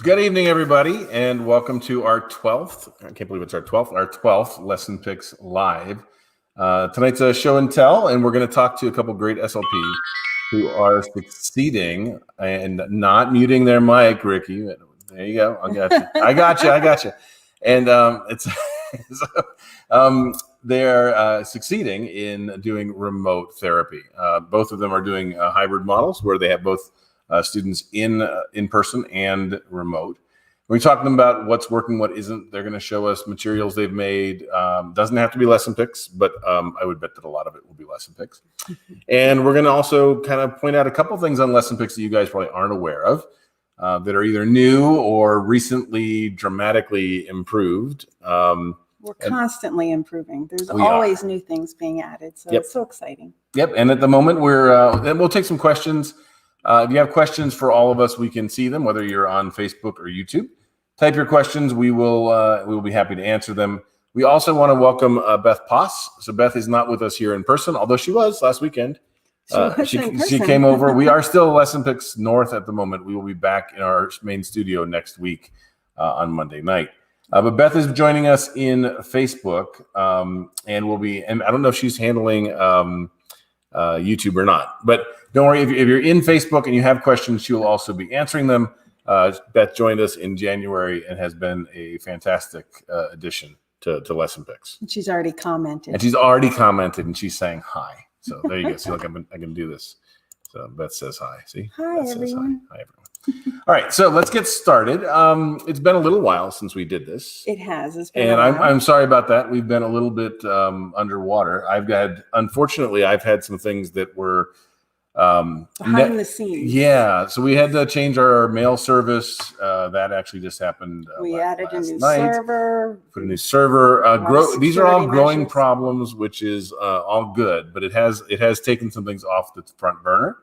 Good evening, everybody, and welcome to our 12th, I can't believe it's our 12th LessonPix Live. Tonight's a show and tell, and we're going to talk to a couple great SLPs who are succeeding and not muting their mic, Ricky. There you go. I got you. And they're succeeding in doing remote therapy. Both of them are doing hybrid models where they have both students in person and remote. We talk to them about what's working, what isn't. They're going to show us materials they've made. Doesn't have to be LessonPix, but I would bet that a lot of it will be LessonPix. And we're going to also kind of point out a couple things on LessonPix that you guys probably aren't aware of that are either new or recently dramatically improved. We're constantly improving. There's always new things being added, so It's so exciting. Yep, and at the moment we'll take some questions. If you have questions for all of us, we can see them, whether you're on Facebook or YouTube. Type your questions. We will be happy to answer them. We also want to welcome Beth Poss. So Beth is not with us here in person, although she was last weekend. She came over. We are still LessonPix North at the moment. We will be back in our main studio next week on Monday night. But Beth is joining us in Facebook, and I don't know if she's handling YouTube or not, but don't worry, if you're in Facebook and you have questions, she will also be answering them. Beth joined us in January and has been a fantastic addition to LessonPix. She's already commented. And she's saying hi. So there you go. See, like I can do this. So Beth says hi. See? Hi, everyone. Hi, everyone. All right, so let's get started. It's been a little while since we did this. It has. It's been and I'm sorry about that. We've been a little bit underwater. Unfortunately, I've had some things that were behind the scenes. Yeah, so we had to change our mail service. That actually just happened. We added a new server. Put a new server. These are all growing problems, which is all good, but it has taken some things off the front burner.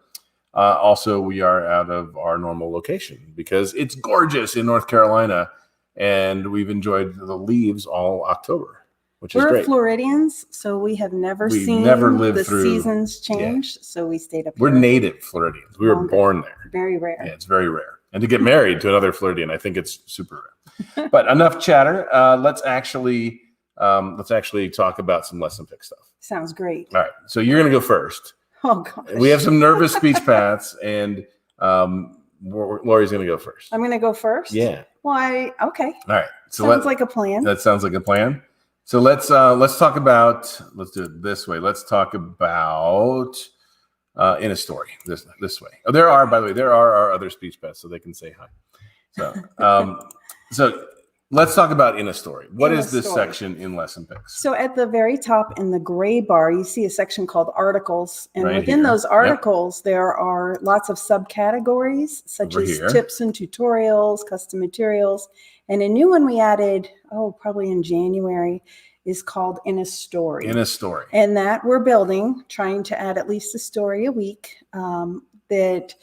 Also, we are out of our normal location because it's gorgeous in North Carolina, and we've enjoyed the leaves all October, which is great. We're Floridians, so we have never seen the seasons change, so we stayed up here. We're native Floridians. We were born there. Very rare. Yeah, it's very rare. And to get married to another Floridian, I think it's super rare. But enough chatter. Let's actually talk about some LessonPix stuff. Sounds great. All right, so you're going to go first. Oh, gosh. We have some nervous speech paths, and Lori's going to go first. I'm going to go first? Yeah. Why? Okay. All right. So sounds like a plan. That sounds like a plan. So let's talk about, let's do it this way. Let's talk about in a story this way. Oh, there are our other speech paths, so they can say hi. So let's talk about in a story. What is this section in LessonPix? So at the very top in the gray bar, you see a section called articles. And within those articles, there are lots of subcategories, such as tips and tutorials, custom materials. And a new one we added, probably in January, is called In a Story. In a Story. And that we're building, trying to add at least a story a week that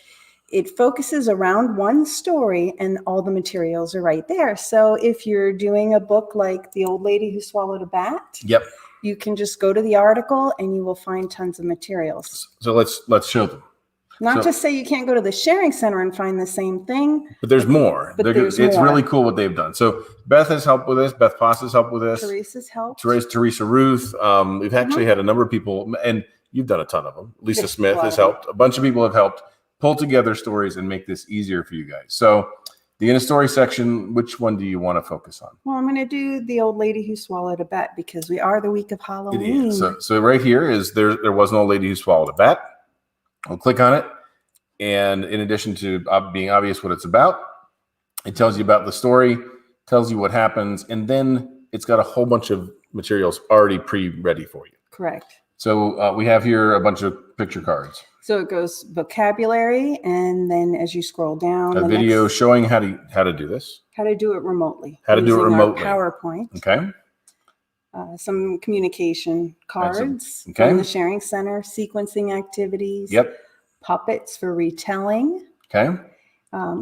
it focuses around one story, and all the materials are right there. So if you're doing a book like The Old Lady Who Swallowed a Bat, you can just go to the article and you will find tons of materials. So let's show them. Not to say you can't go to the sharing center and find the same thing. But there's more. It's really cool what they've done. So Beth has helped with this. Beth Poss has helped with this. Teresa's helped. Teresa Ruth. We've actually had a number of people, and you've done a ton of them. Lisa Smith has helped. A bunch of people have helped pull together stories and make this easier for you guys. So the In a Story section, which one do you want to focus on? Well, I'm going to do The Old Lady Who Swallowed a Bat because we are the week of Halloween. So right here is there was an old lady who swallowed a bat. I'll click on it. And in addition to being obvious what it's about, it tells you about the story, tells you what happens, and then it's got a whole bunch of materials already pre-ready for you. Correct. So we have here a bunch of picture cards. So it goes vocabulary, and then as you scroll down, a video showing how to do this. How to do it remotely. How to do it remotely. PowerPoint. Okay. Some communication cards from the sharing center, sequencing activities. Yep. Puppets for retelling. Okay.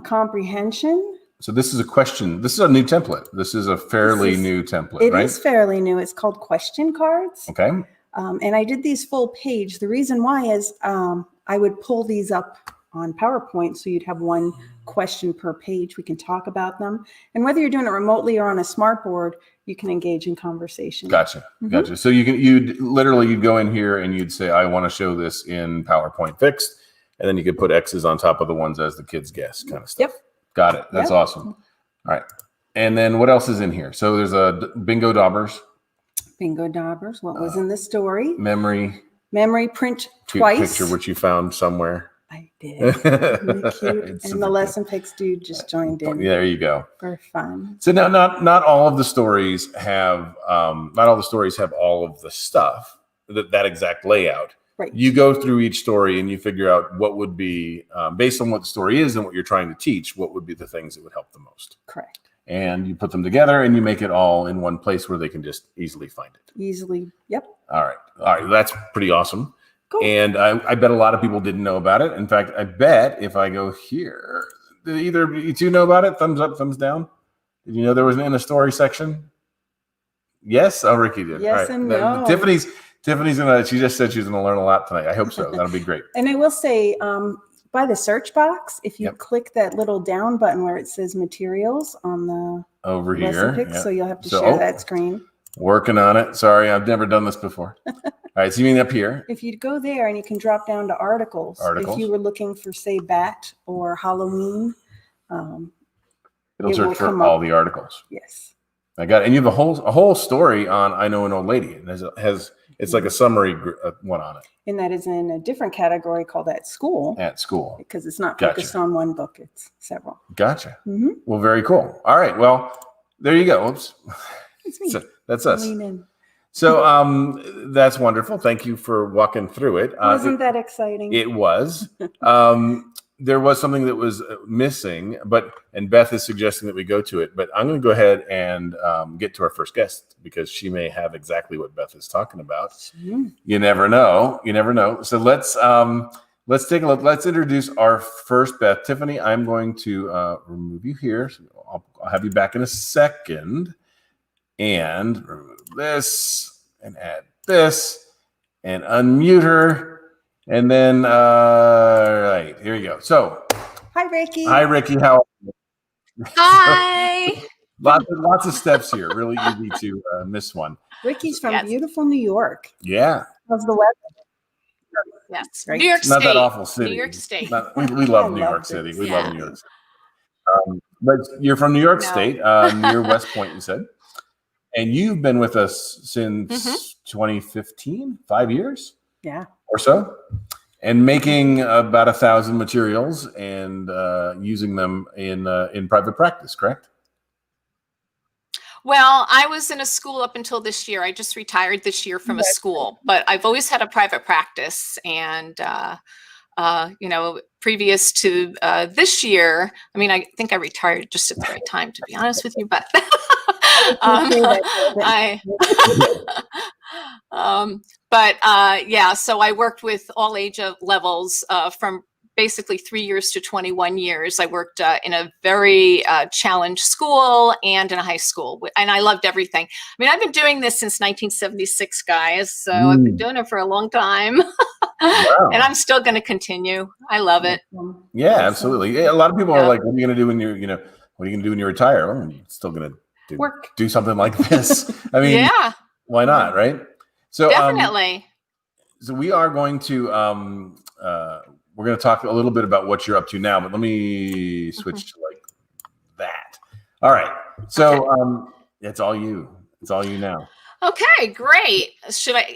Comprehension. So this is a question. This is a new template. This is a fairly new template, right? It is fairly new. It's called question cards. Okay. And I did these full page. The reason why is I would pull these up on PowerPoint so you'd have one question per page. We can talk about them. And whether you're doing it remotely or on a smart board, you can engage in conversation. Gotcha. Gotcha. So you'd go in here and you'd say, I want to show this in PowerPoint fixed. And then you could put X's on top of the ones as the kids guess, kind of stuff. Yep. Got it. That's awesome. All right. And then what else is in here? So there's a bingo daubers. Bingo daubers. What was in the story? Memory print cute twice. picture, which you found somewhere. I did. Isn't it cute? And the LessonPix dude just joined in. There you go. For fun. So now, not all of the stories have all of the stuff that exact layout. Right. You go through each story and you figure out what would be based on what the story is and what you're trying to teach. What would be the things that would help the most? Correct. And you put them together and you make it all in one place where they can just easily find it. Easily. Yep. All right. That's pretty awesome. Cool. And I bet a lot of people didn't know about it. In fact, I bet if I go here, did either you two know about it? Thumbs up, thumbs down. Did you know there was in a story section? Yes. Oh, Ricky did. Yes and no. Tiffany's she just said she's gonna learn a lot tonight. I hope so. That'll be great. And I will say, by the search box, if you click that little down button where it says materials on the over here, LessonPix, so you'll have to share that screen. Working on it. Sorry, I've never done this before. All right, so you mean up here? If you go there and you can drop down to articles. If you were looking for, say, bat or Halloween, it'll search for all the articles. Yes. I got it. And you have a whole story on I Know an Old Lady. And it's like a summary one on it. And that is in a different category called At School. At School. Because it's not focused on one book. It's several. Gotcha. Mm-hmm. Well, very cool. All right. Well, there you go. Oops. It's me. So that's us. Lean in. So that's wonderful. Thank you for walking through it. Wasn't that exciting? It was. There was something that was missing, and Beth is suggesting that we go to it. But I'm going to go ahead and get to our first guest because she may have exactly what Beth is talking about. Mm. You never know. You never know. So let's take a look. Let's introduce our first Beth. Tiffany, I'm going to remove you here. So I'll have you back in a second. And remove this and add this and unmute her. And then, right, here you go. So, hi, Ricky. Hi, Ricky. How are you? Hi. Lots of steps here. Really easy to miss one. Ricky's from beautiful New York. Yeah. How's the weather? Yes. Right. New York State. Not that awful city. New York State. We love New York City. We love New York City. But you're from New York State, near West Point, you said. And you've been with us since 2015, 5 years? Yeah. Or so? And making about 1,000 materials and using them in private practice, correct? Well, I was in a school up until this year. I just retired this year from a school, but I've always had a private practice. And, previous to this year, I mean, I think I retired just at the right time, to be honest with you, but so I worked with all age levels from basically 3 years to 21 years. I worked in a very challenged school and in a high school, and I loved everything. I mean, I've been doing this since 1976, guys, so I've been doing it for a long time. Wow. And I'm still going to continue. I love it. Yeah, absolutely. Yeah, a lot of people are like, what are you going to do when what are you going to do when you retire? Well, I'm still going to do something like this. I mean, why not, right? So definitely. So we are going to we're going to talk a little bit about what you're up to now, but let me switch to like that. All right. So it's all you. It's all you now. Okay, great.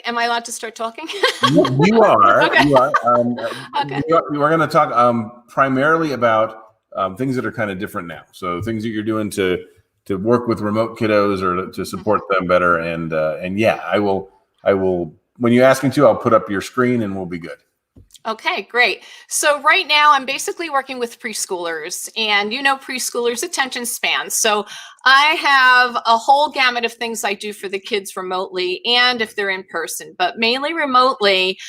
Am I allowed to start talking? You are. Okay. You are. Okay. We're going to talk primarily about things that are kind of different now. So things that you're doing to work with remote kiddos or to support them better. And yeah, I will. When you ask me to, I'll put up your screen and we'll be good. Okay, great. So right now I'm basically working with preschoolers, and preschoolers' attention spans. So I have a whole gamut of things I do for the kids remotely and if they're in person, but mainly remotely.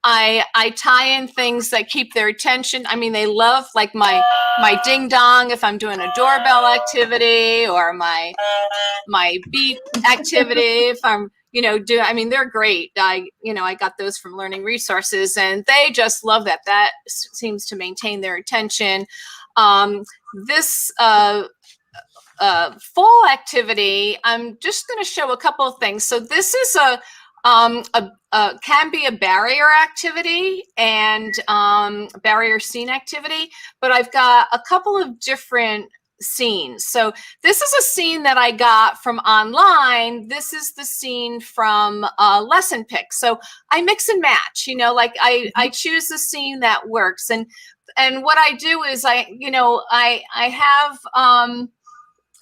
I tie in things that keep their attention. I mean, they love like my ding dong if I'm doing a doorbell activity, or my beep activity if I'm I mean, they're great. I got those from Learning Resources, and they just love that. That seems to maintain their attention. This fall activity, I'm just going to show a couple of things. So this is can be a barrier activity and barrier scene activity, but I've got a couple of different scenes. So this is a scene that I got from online. This is the scene from LessonPix. So I mix and match, like I choose the scene that works. And what I do is I have,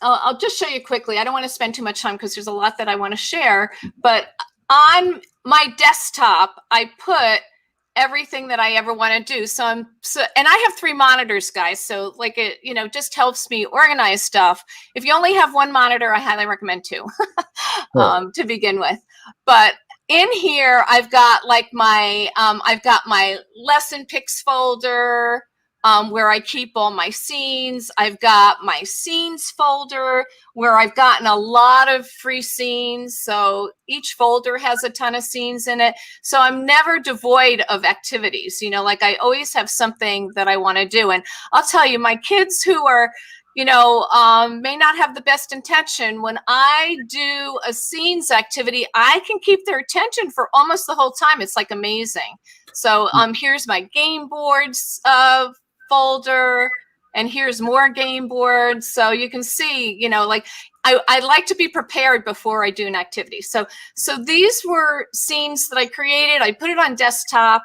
I'll just show you quickly. I don't want to spend too much time because there's a lot that I want to share, but on my desktop, I put everything that I ever want to do. And I have 3 monitors, guys. So like it, just helps me organize stuff. If you only have 1 monitor, I highly recommend 2 to begin with. But in here, I've got like my LessonPix folder, where I keep all my scenes. I've got my scenes folder where I've gotten a lot of free scenes. So each folder has a ton of scenes in it. So I'm never devoid of activities, like I always have something that I want to do. And I'll tell you, my kids who are, may not have the best intention, when I do a scenes activity, I can keep their attention for almost the whole time. It's like amazing. So here's my game boards folder, and here's more game boards. So you can see, like I like to be prepared before I do an activity. So these were scenes that I created. I put it on desktop,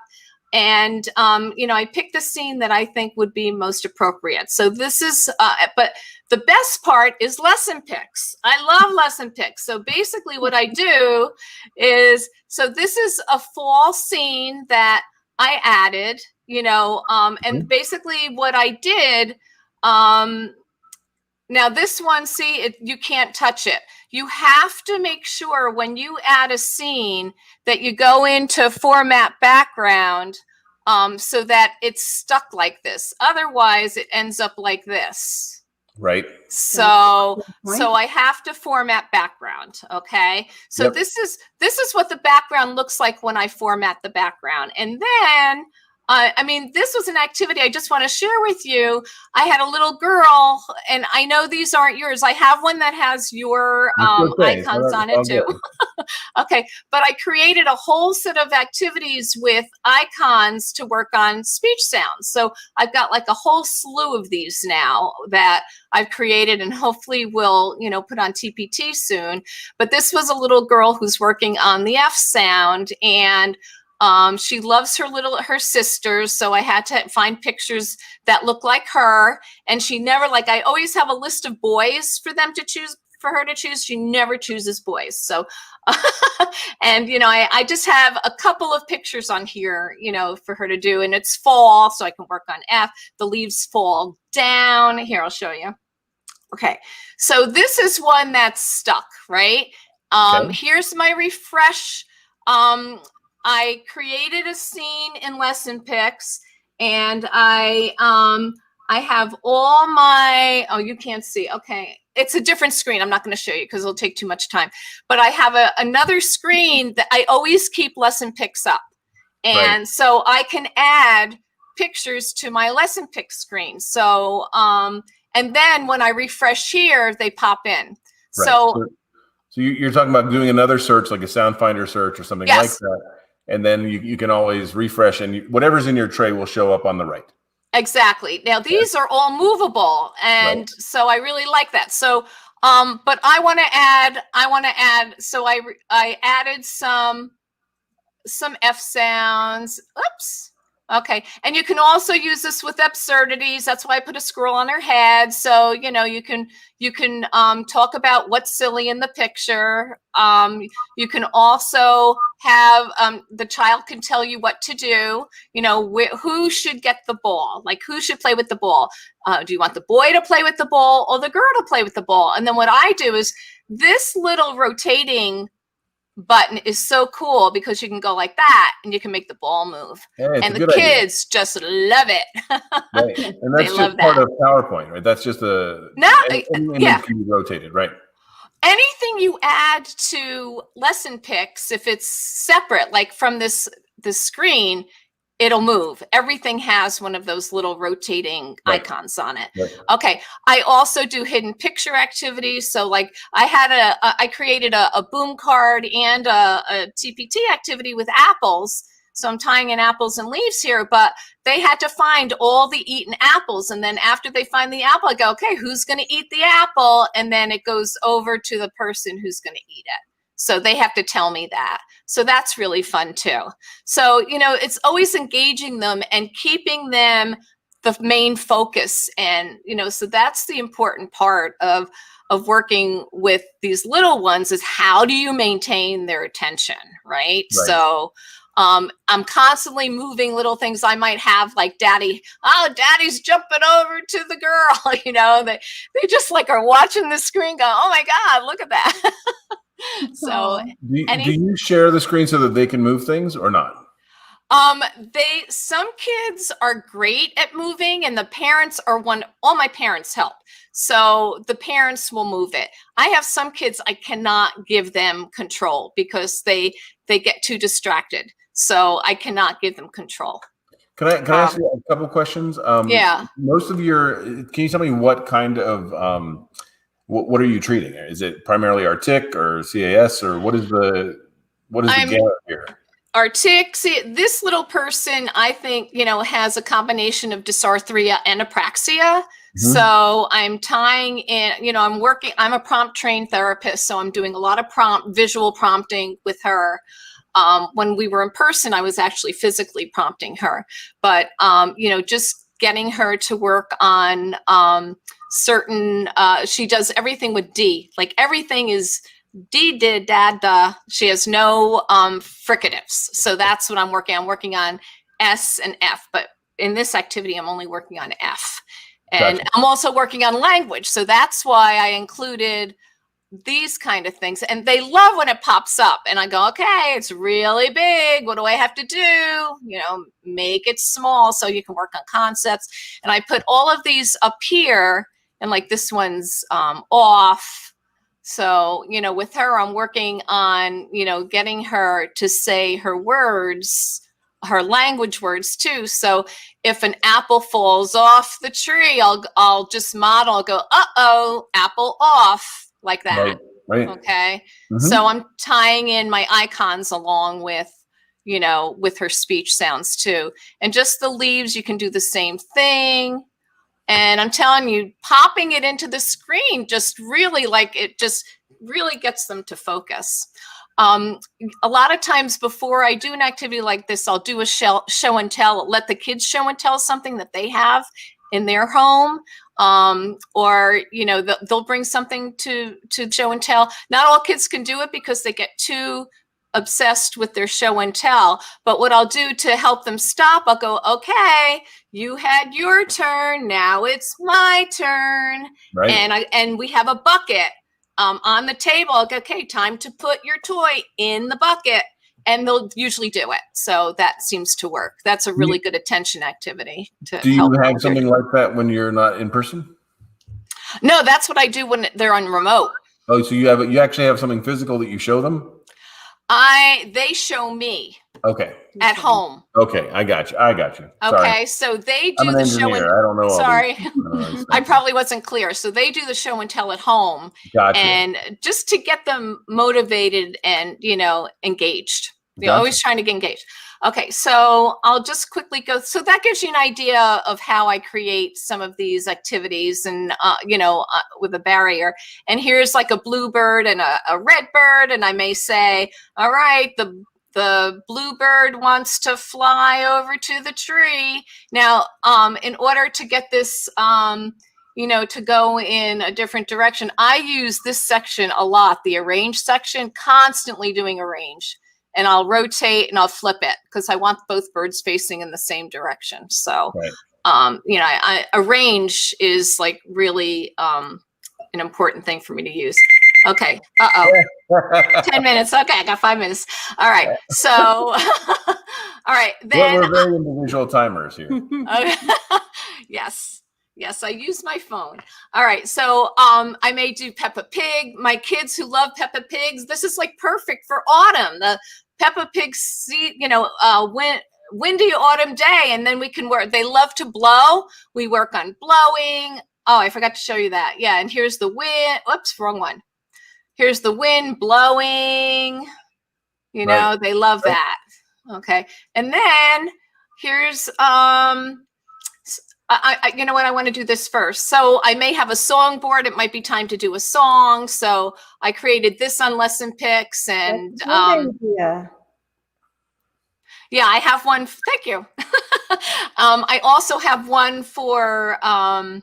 and I picked the scene that I think would be most appropriate. So this is, but the best part is LessonPix. I love LessonPix. So basically what I do is, so this is a fall scene that I added, and basically what I did, now this one, see, you can't touch it. You have to make sure when you add a scene that you go into format background, so that it's stuck like this. Otherwise it ends up like this. Right. So I have to format background. Okay. So Yep. this is what the background looks like when I format the background. And then, this was an activity I just want to share with you. I had a little girl, and I know these aren't yours. I have one that has your icons on it too. Okay. But I created a whole set of activities with icons to work on speech sounds. So I've got like a whole slew of these now that I've created, and hopefully will, put on TPT soon. But this was a little girl who's working on the F sound, and she loves her sisters. So I had to find pictures that look like her. And she never, I always have a list of boys for her to choose. She never chooses boys. So, and, I just have a couple of pictures on here, for her to do, and it's fall, so I can work on F. The leaves fall down. Here, I'll show you. Okay. So this is one that's stuck, right? Okay. Here's my refresh. I created a scene in LessonPix, and I have all my, you can't see. Okay. It's a different screen. I'm not going to show you because it'll take too much time, but I have another screen that I always keep LessonPix up. And so I can add pictures to my LessonPix screen. So, and then when I refresh here, they pop in. Right. So you're talking about doing another search, like a Sound Finder search or something like that. And then you can always refresh, and whatever's in your tray will show up on the right. Exactly. Now these are all movable, and so I really like that. So, but I want to add. So I added some F sounds. Oops. Okay. And you can also use this with absurdities. That's why I put a squirrel on her head. So, you can talk about what's silly in the picture. You can also have, the child can tell you what to do, who should get the ball, like who should play with the ball. Do you want the boy to play with the ball or the girl to play with the ball? And then what I do is this little rotating button is so cool because you can go like that and you can make the ball move. Hey, and the kids just love it. Right. And that's just part of PowerPoint, right? That's just image can be rotated, right? anything you add to LessonPix, if it's separate, like from this screen, it'll move. Everything has one of those little rotating icons on it. Right. Okay. I also do hidden picture activities. So like I created a boom card and a TPT activity with apples. So I'm tying in apples and leaves here, but they had to find all the eaten apples. And then after they find the apple, I go, okay, who's going to eat the apple? And then it goes over to the person who's going to eat it. So they have to tell me that. So that's really fun too. So, you know, it's always engaging them and keeping them the main focus. And, you know, so that's the important part of working with these little ones, is how do you maintain their attention, right? So I'm constantly moving little things. I might have like daddy's jumping over to the girl, you know, they just like are watching the screen go, oh my God, look at that. So do you share the screen so that they can move things or not? Some kids are great at moving, and the parents are all my parents help. So the parents will move it. I have some kids I cannot give them control because they get too distracted. So I cannot give them control. Can I ask you a couple questions? Yeah. Can you tell me what kind of, what are you treating? Is it primarily Artic or CAS, or what is the gamut here? Artic, see, this little person, I think, you know, has a combination of dysarthria and apraxia. So I'm tying in, you know, I'm a prompt trained therapist. So I'm doing a lot of visual prompting with her. When we were in person, I was actually physically prompting her, but, you know, just getting her to work on certain, she does everything with D, like everything is D, did, dad, da. She has no fricatives. So that's what I'm working on. I'm working on S and F, but in this activity, I'm only working on F. And Gotcha. I'm also working on language. So that's why I included these kind of things. And they love when it pops up. And I go, okay, it's really big. What do I have to do? You know, make it small so you can work on concepts. And I put all of these up here, and like this one's off. So, you know, with her, I'm working on, you know, getting her to say her words, her language words too. So if an apple falls off the tree, I'll just model, I'll go, uh-oh, apple off, like that. Right. Okay. So I'm tying in my icons along with, you know, with her speech sounds too. And just the leaves, you can do the same thing. And I'm telling you, popping it into the screen just really gets them to focus. A lot of times before I do an activity like this, I'll do a show and tell, let the kids show and tell something that they have in their home. Or, you know, they'll bring something to show and tell. Not all kids can do it because they get too obsessed with their show and tell. But what I'll do to help them stop, I'll go, okay, you had your turn. Now it's my turn. Right. And we have a bucket on the table. I'll go, okay, time to put your toy in the bucket. And they'll usually do it. So that seems to work. That's a really good attention activity. Do you have something like that when you're not in person? No, that's what I do when they're on remote. Oh, so you actually have something physical that you show them? They show me. Okay. At home. Okay, I got you. Sorry. Okay, so they do the show and I don't know. Sorry, I probably wasn't clear. So they do the show and tell at home, gotcha. And just to get them motivated and, you know, engaged. You're always trying to get engaged. Okay, so I'll just quickly go. So that gives you an idea of how I create some of these activities, and you know, with a barrier. And here's like a bluebird and a red bird, and I may say, all right, the bluebird wants to fly over to the tree. Now, in order to get this, you know, to go in a different direction, I use this section a lot, the arrange section, constantly doing arrange. And I'll rotate and I'll flip it because I want both birds facing in the same direction. So, you know, arrange is like really an important thing for me to use. Okay. 10 minutes. Okay. I got 5 minutes. All right. So, all right. Then we're very individual timers here. Yes. Yes, I use my phone. All right. So I may do Peppa Pig. My kids who love Peppa Pigs, this is like perfect for autumn. The Peppa Pig, windy autumn day. And then we can work. They love to blow. We work on blowing. Oh, I forgot to show you that. Yeah. And here's the wind. Oops, wrong one. Here's the wind blowing. You know, they love that. Okay. And then here's, you know what, I want to do this first. So I may have a song board. It might be time to do a song. So I created this on LessonPix, and yeah, I have one. Thank you. I also have one for the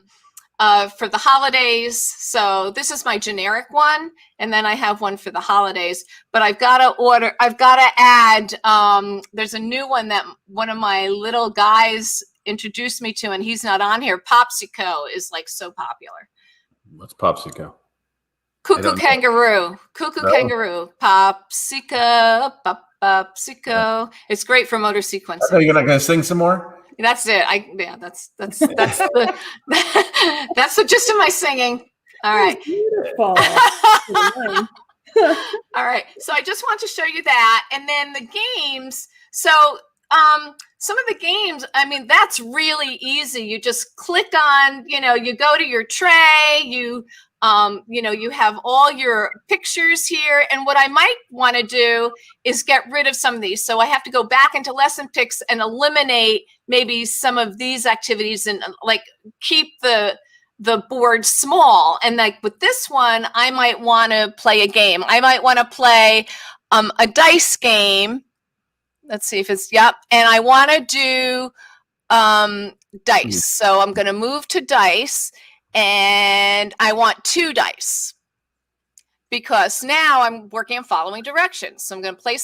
holidays. So this is my generic one, and then I have one for the holidays. But I've got to add. There's a new one that one of my little guys introduced me to, and he's not on here. Popsico is like so popular. What's Popsico? Cuckoo kangaroo. Kangaroo. Popsico. Popsico. It's great for motor sequencing. Oh, you're not going to sing some more? That's it. That's the that's the gist of my singing. All right. Beautiful. All right. So I just want to show you that, and then the games. So some of the games, I mean, that's really easy. You just click on, you go to your tray, you have all your pictures here. And what I might want to do is get rid of some of these. So I have to go back into LessonPix and eliminate maybe some of these activities and like keep the board small. And like with this one, I might want to play a game. I might want to play a dice game. Let's see if it's, yep. And I want to do dice. So I'm going to move to dice, and I want 2 dice because now I'm working on following directions. So I'm going to play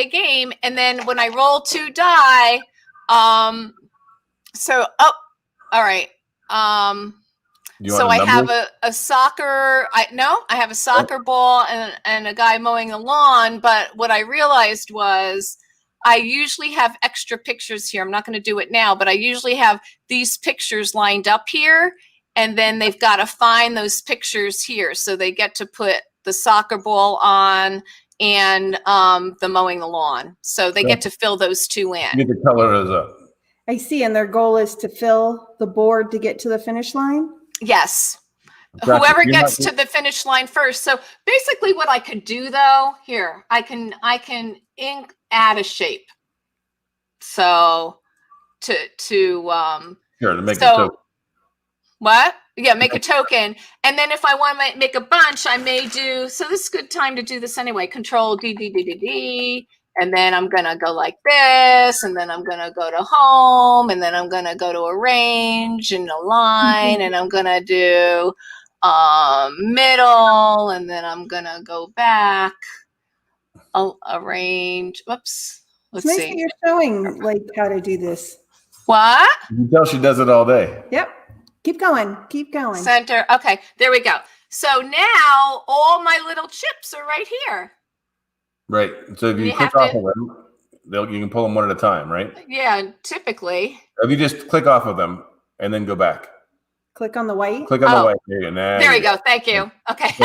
a game. And then when I roll 2 die, all right. So I have a soccer. I have a soccer ball and a guy mowing the lawn. But what I realized was I usually have extra pictures here. I'm not going to do it now, but I usually have these pictures lined up here, and then they've got to find those pictures here. So they get to put the soccer ball on and the mowing the lawn. So they get to fill those 2 in. Get the color is up. I see. And their goal is to fill the board to get to the finish line. Yes. Whoever gets to the finish line first. So basically what I could do though, here, I can add a shape. So to make a token. What? Yeah, make a token. And then if I want to make a bunch, I may do, so this is a good time to do this anyway. Control D, D, D, D, D. And then I'm going to go like this, and then I'm going to go to home, and then I'm going to go to arrange and align, and I'm going to do middle, and then I'm going to go back, arrange. Whoops. Let's see. That you're showing like how to do this. What? You can tell she does it all day. Yep. Keep going. Keep going. Center. Okay, there we go. So now all my little chips are right here. Right. So if you click off of them, you can pull them one at a time, right? Yeah, typically. If you just click off of them and then go back. Click on the white. Click on the white. There you go. There we go. Thank you. Okay.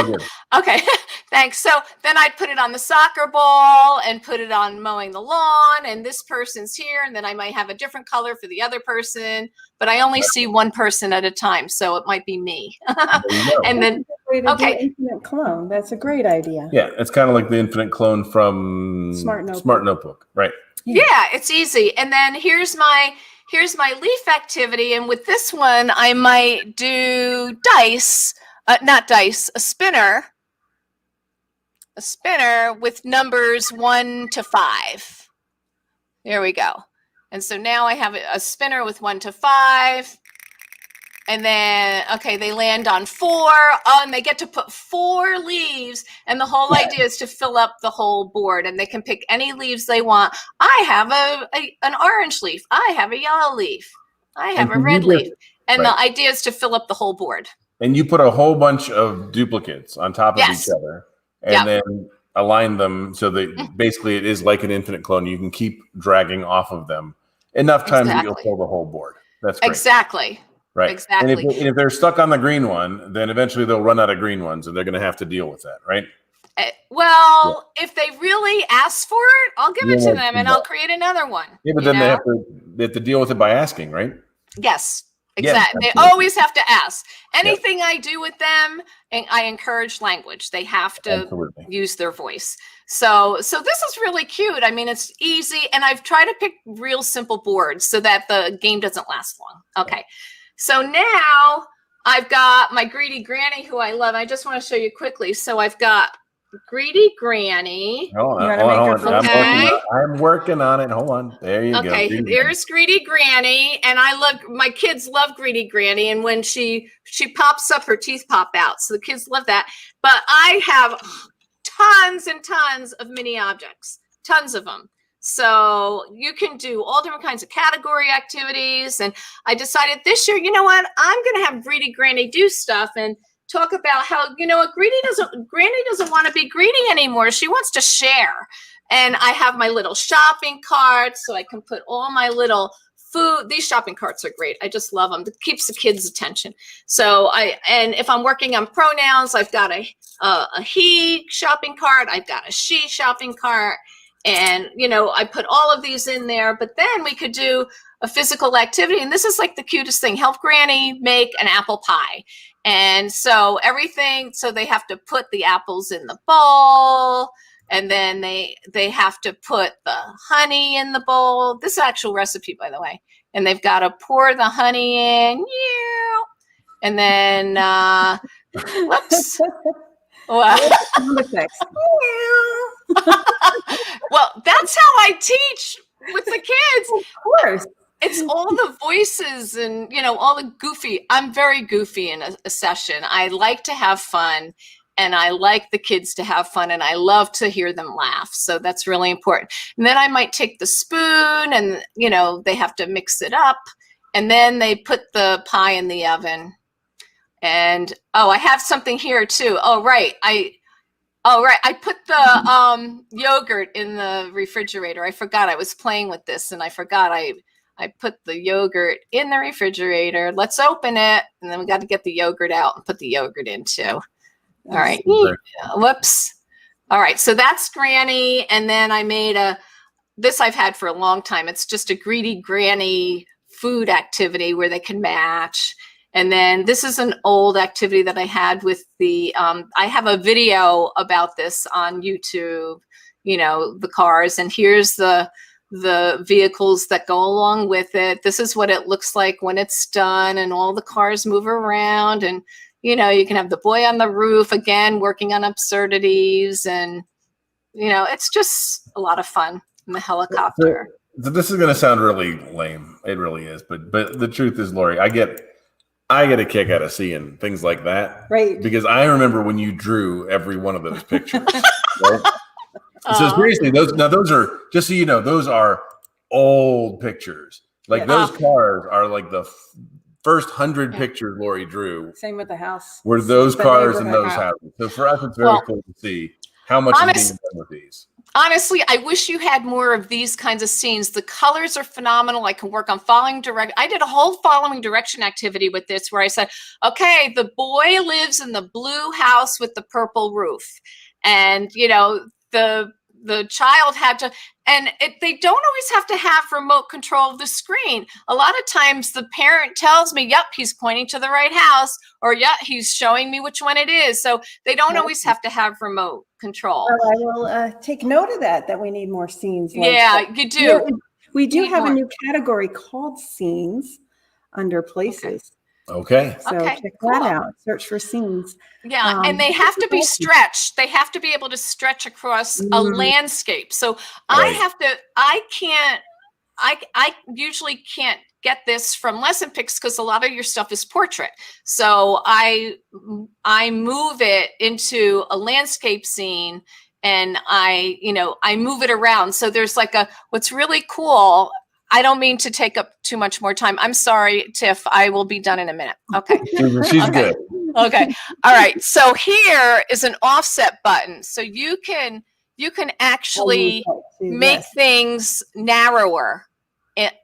Okay. Thanks. So then I'd put it on the soccer ball and put it on mowing the lawn, and this person's here, and then I might have a different color for the other person, but I only see one person at a time, so it might be me. And then infinite clone. That's a great idea. Yeah, it's kind of like the infinite clone from Smart Notebook. Right. Yeah, it's easy. And then here's my leaf activity, and with this one I might do dice, not dice, a spinner with numbers 1 to 5. There we go. And so now I have a spinner with 1 to 5. And then, okay, they land on 4. Oh, and they get to put 4 leaves. And the whole idea is to fill up the whole board. And they can pick any leaves they want. I have an orange leaf. I have a yellow leaf. I have a red leaf. And the idea is to fill up the whole board. And you put a whole bunch of duplicates on top of each other. And then align them so that basically it is like an infinite clone. You can keep dragging off of them enough times that you'll fill the whole board. That's great. Exactly. Right. Exactly. And if they're stuck on the green one, then eventually they'll run out of green ones and they're going to have to deal with that. Right. Well, if they really ask for it, I'll give it to Yeah, them and I'll create another one. Yeah, but then they have to deal with it by asking, right? Yes, Yeah, exactly. They absolutely. always have to ask. Anything I do with them, and I encourage language. They have to use their voice. So this is really cute. I mean, it's easy, and I've tried to pick real simple boards so that the game doesn't last long. Okay, so now I've got my greedy granny who I love. I just want to show you quickly. So I've got greedy granny. Hold on. I'm working on it. Hold on. There you go. Okay, there's greedy granny, and I love, my kids love greedy granny, and when she pops up, her teeth pop out, so the kids love that. But I have tons and tons of mini objects, tons of them. So you can do all different kinds of category activities, and I decided this year, you know what, I'm going to have greedy granny do stuff and talk about how, you know, granny doesn't want to be greedy anymore. She wants to share. And I have my little shopping carts, so I can put all my little food. These shopping carts are great. I just love them. It keeps the kids' attention. So and if I'm working on pronouns, I've got a he shopping cart. I've got a she shopping cart. And, you know, I put all of these in there, but then we could do a physical activity. And this is like the cutest thing. Help Granny make an apple pie. And so so they have to put the apples in the bowl, and then they have to put the honey in the bowl. This is an actual recipe, by the way. And they've got to pour the honey in. And then, whoops. Well, well, that's how I teach with the kids. Of course. It's all the voices and, you know, all the goofy. I'm very goofy in a session. I like to have fun, and I like the kids to have fun, and I love to hear them laugh. So that's really important. And then I might take the spoon and, you know, they have to mix it up, and then they put the pie in the oven. And, I have something here too. I put the yogurt in the refrigerator. I forgot I was playing with this, and I forgot I put the yogurt in the refrigerator. Let's open it. And then we got to get the yogurt out and put the yogurt in too. All right. Whoops. All right. So that's Granny. And then I made this I've had for a long time. It's just a greedy granny food activity where they can match. And then this is an old activity that I had with I have a video about this on YouTube, you know, the cars, and here's the vehicles that go along with it. This is what it looks like when it's done, and all the cars move around, and, you know, you can have the boy on the roof again, working on absurdities, and, you know, it's just a lot of fun in the helicopter. So this is going to sound really lame. It really is. But the truth is, Lori, I get a kick out of seeing things like that. Right. Because I remember when you drew every one of those pictures. Right? So seriously, those are, just so you know, those are old pictures. Like those cars are like the first 100 pictures Lori drew. Same with the house. Were those cars and those houses. So for us, it's very cool to see how much is being done with these. Honestly, I wish you had more of these kinds of scenes. The colors are phenomenal. I can work on following direction. I did a whole following direction activity with this where I said, okay, the boy lives in the blue house with the purple roof. And, you know, the child had to, and they don't always have to have remote control of the screen. A lot of times the parent tells me, yep, he's pointing to the right house, or yeah, he's showing me which one it is. So they don't always have to have remote control. Well, I will take note of that we need more scenes. Like that. You do. We do have a new category called scenes under places. Okay. So check that out. Search for scenes. Yeah, and they have to be stretched. They have to be able to stretch across a landscape. So I usually can't get this from LessonPix because a lot of your stuff is portrait. So I move it into a landscape scene, and I move it around. So there's like what's really cool. I don't mean to take up too much more time. I'm sorry, Tiff. I will be done in a minute. Okay. She's good. Okay. All right. So here is an offset button. So you can actually make things narrower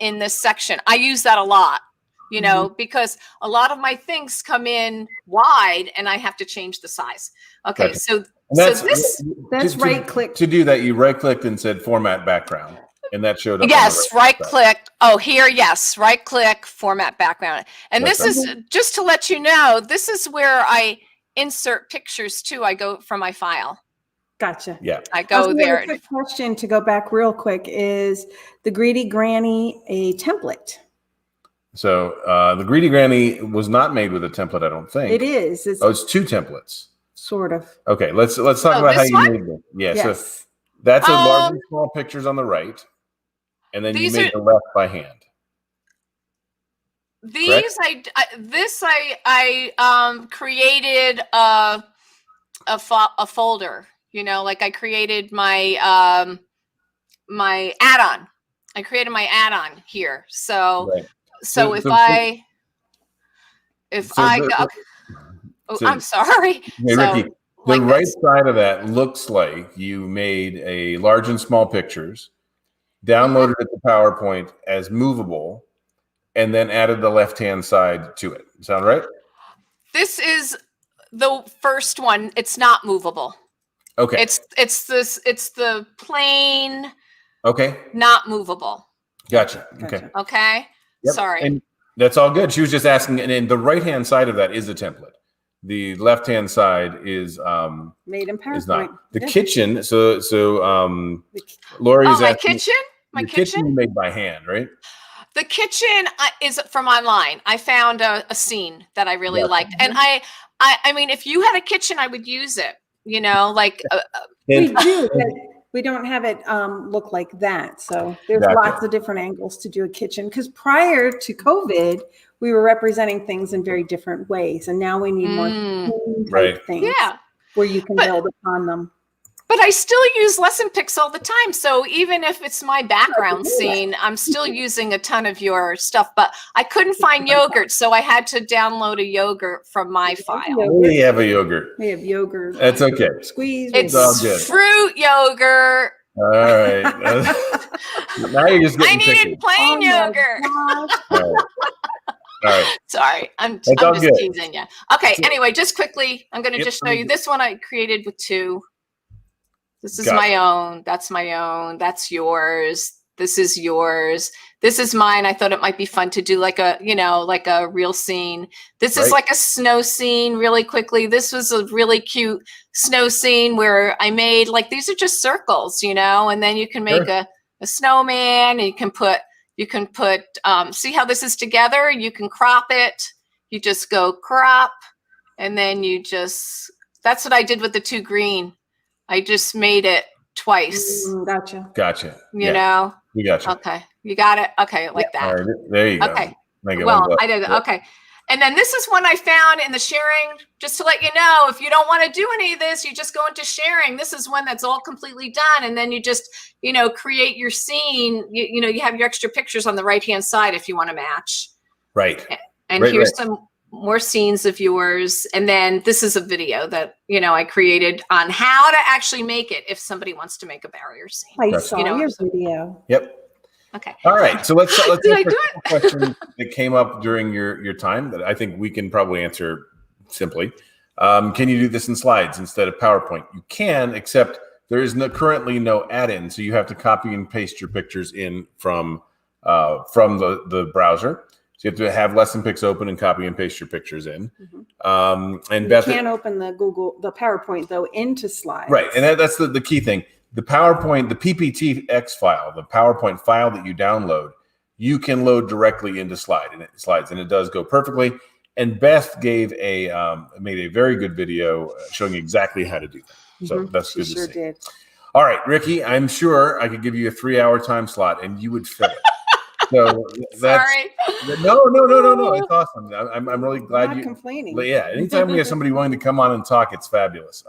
in this section. I use that a lot. you know, because a lot of my things come in wide and I have to change the size. Okay, Gotcha. so That's right click. To do that, you right clicked and said format background, and that showed up. Yes, right click. Oh, here, yes, right click, format background. And That's this is just to let you know, this is where I insert pictures too. I go from my file. Gotcha. Yeah. I go there. A quick question to go back real quick: is the Greedy Granny a template? So the Greedy Granny was not made with a template, I don't think. It is. It's 2 templates. Sort of. Okay, let's talk about how you made them. Yeah, Yes. so that's a large and small pictures on the right, and then you made the left by hand. These I created a folder. You know, like I created my my add-on. I created my add-on here. So I'm sorry. Hey, Ricky, the right side of that looks like you made a large and small pictures, downloaded it to PowerPoint as movable, and then added the left-hand side to it. Sound right? This is the first one. It's not movable. Okay. It's the plain. Okay. Not movable. Gotcha. Okay. Okay. Yep. Sorry. And that's all good. She was just asking, and the right-hand side of that is a template. The left-hand side is made in PowerPoint. Is not. The kitchen. So Lori is asking. My kitchen made by hand, right? The kitchen is from online. I found a scene that I really liked, and I mean, if you had a kitchen, I would use it. You know, like we do. But we don't have it look like that. So there's lots of different angles to do a kitchen. Because prior to COVID, we were representing things in very different ways, and now we need more type things where you can build upon them. But I still use LessonPix all the time. So even if it's my background scene, I'm still using a ton of your stuff. But I couldn't find yogurt, so I had to download a yogurt from my file. We have a yogurt. We have yogurt. That's okay. Squeeze. It's all good. Fruit yogurt. All right. Now you're just getting I needed plain yogurt. All right. Sorry, I'm just teasing you. Okay. Anyway, just quickly, I'm going to just show you this one I created with 2. This is my own. That's my own. That's yours. This is yours. This is mine. I thought it might be fun to do like a, like a real scene. This is like a snow scene really quickly. This was a really cute snow scene where I made these are just circles, and then you can make a snowman, and you can put, see how this is together? You can crop it. You just go crop, and then that's what I did with the 2 green. I just made it twice. Gotcha. You know? We got you. Okay. You got it? Okay, like that. All right, there you go. Okay. Well, I did it. Okay. And then this is one I found in the sharing, just to let you know, if you don't want to do any of this, you just go into sharing. This is one that's all completely done. And then you just, create your scene. You have your extra pictures on the right-hand side if you want to match. Right. And here's some more scenes of yours. And then this is a video that, I created on how to actually make it if somebody wants to make a barrier scene. I saw your video. Yep. Okay. All right. So let's Did I do a question that came up during your time that I think we can probably answer simply. Can you do this in slides instead of PowerPoint? You can, except there is currently no add-in. So you have to copy and paste your pictures in from the browser. So you have to have LessonPix open and copy and paste your pictures in. And you Beth can't open the PowerPoint though into slides. Right, and that's the key thing. The PowerPoint, the PPTX file, the PowerPoint file that you download, you can load directly into slides, and it does go perfectly. And Beth made a very good video showing exactly how to do that. So that's good to see. Did. All right, Ricky, I'm sure I could give you a 3-hour time slot, and you would fill it. So Sorry. No. It's awesome. I'm really glad I'm not complaining. Yeah. Anytime we have somebody willing to come on and talk, it's fabulous.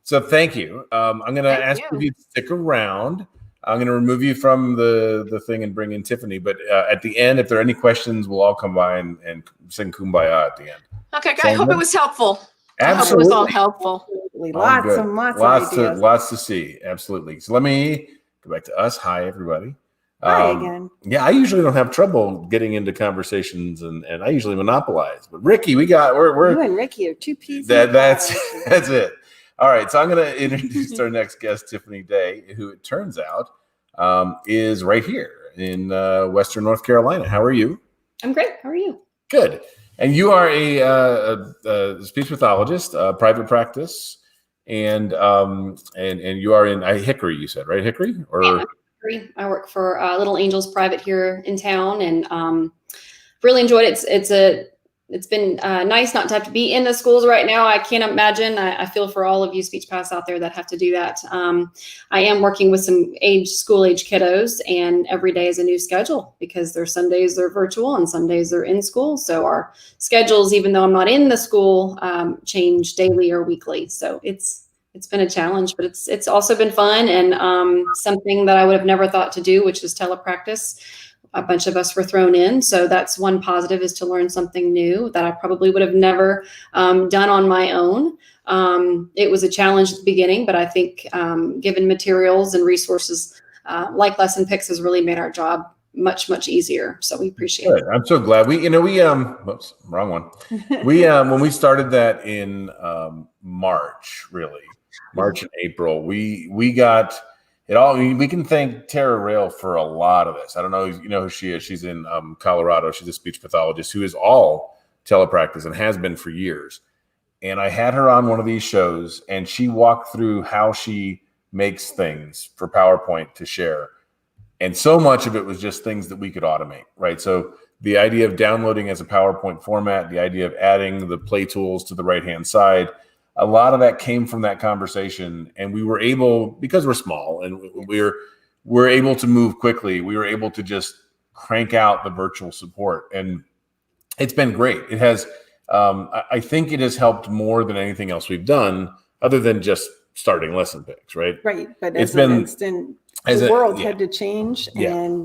So thank you. I'm going to ask you to stick around. I'm going to remove you from the thing and bring in Tiffany. But at the end, if there are any questions, we'll all come by and sing Kumbaya at the end. Okay, good. I hope it was helpful. Absolutely. I hope it was all helpful. Lots of ideas. Lots to see. Absolutely. So let me go back to us. Hi, everybody. Hi again. Yeah, I usually don't have trouble getting into conversations, and I usually monopolize. But Ricky, we're You and Ricky are two peas. that's that's it. All right, so I'm going to introduce our next guest, Tiffany Day, who it turns out is right here in Western North Carolina. How are you? I'm great. How are you? Good. And you are a speech pathologist, private practice, and you are in Hickory. You said, right, Hickory? Or yeah, Hickory. I work for Little Angels Private here in town, and really enjoyed it. It's been nice not to have to be in the schools right now. I can't imagine. I feel for all of you speech paths out there that have to do that. I am working with some school age kiddos, and every day is a new schedule because there's some days they're virtual and some days they're in school. So our schedules, even though I'm not in the school, change daily or weekly. So it's been a challenge, but it's also been fun, and something that I would have never thought to do, which is telepractice. A bunch of us were thrown in. So that's one positive, is to learn something new that I probably would have never done on my own. It was a challenge at the beginning, but I think given materials and resources like LessonPix has really made our job much, much easiasier. So we appreciate it. I'm so glad whoops, wrong one. When we started that in March and April, we got it all. We can thank Tara Rail for a lot of this. I don't know, you know who she is. She's in Colorado. She's a speech pathologist who is all telepractice and has been for years. And I had her on one of these shows, and she walked through how she makes things for PowerPoint to share. And so much of it was just things that we could automate, right? So the idea of downloading as a PowerPoint format, the idea of adding the play tools to the right-hand side, a lot of that came from that conversation. And we were able, because we're small and we're able to move quickly, we were able to just crank out the virtual support. And it's been great. It has, I think it has helped more than anything else we've done, other than just starting LessonPix, right? Right. But It's as been- an instant, the world had to change. Yeah. And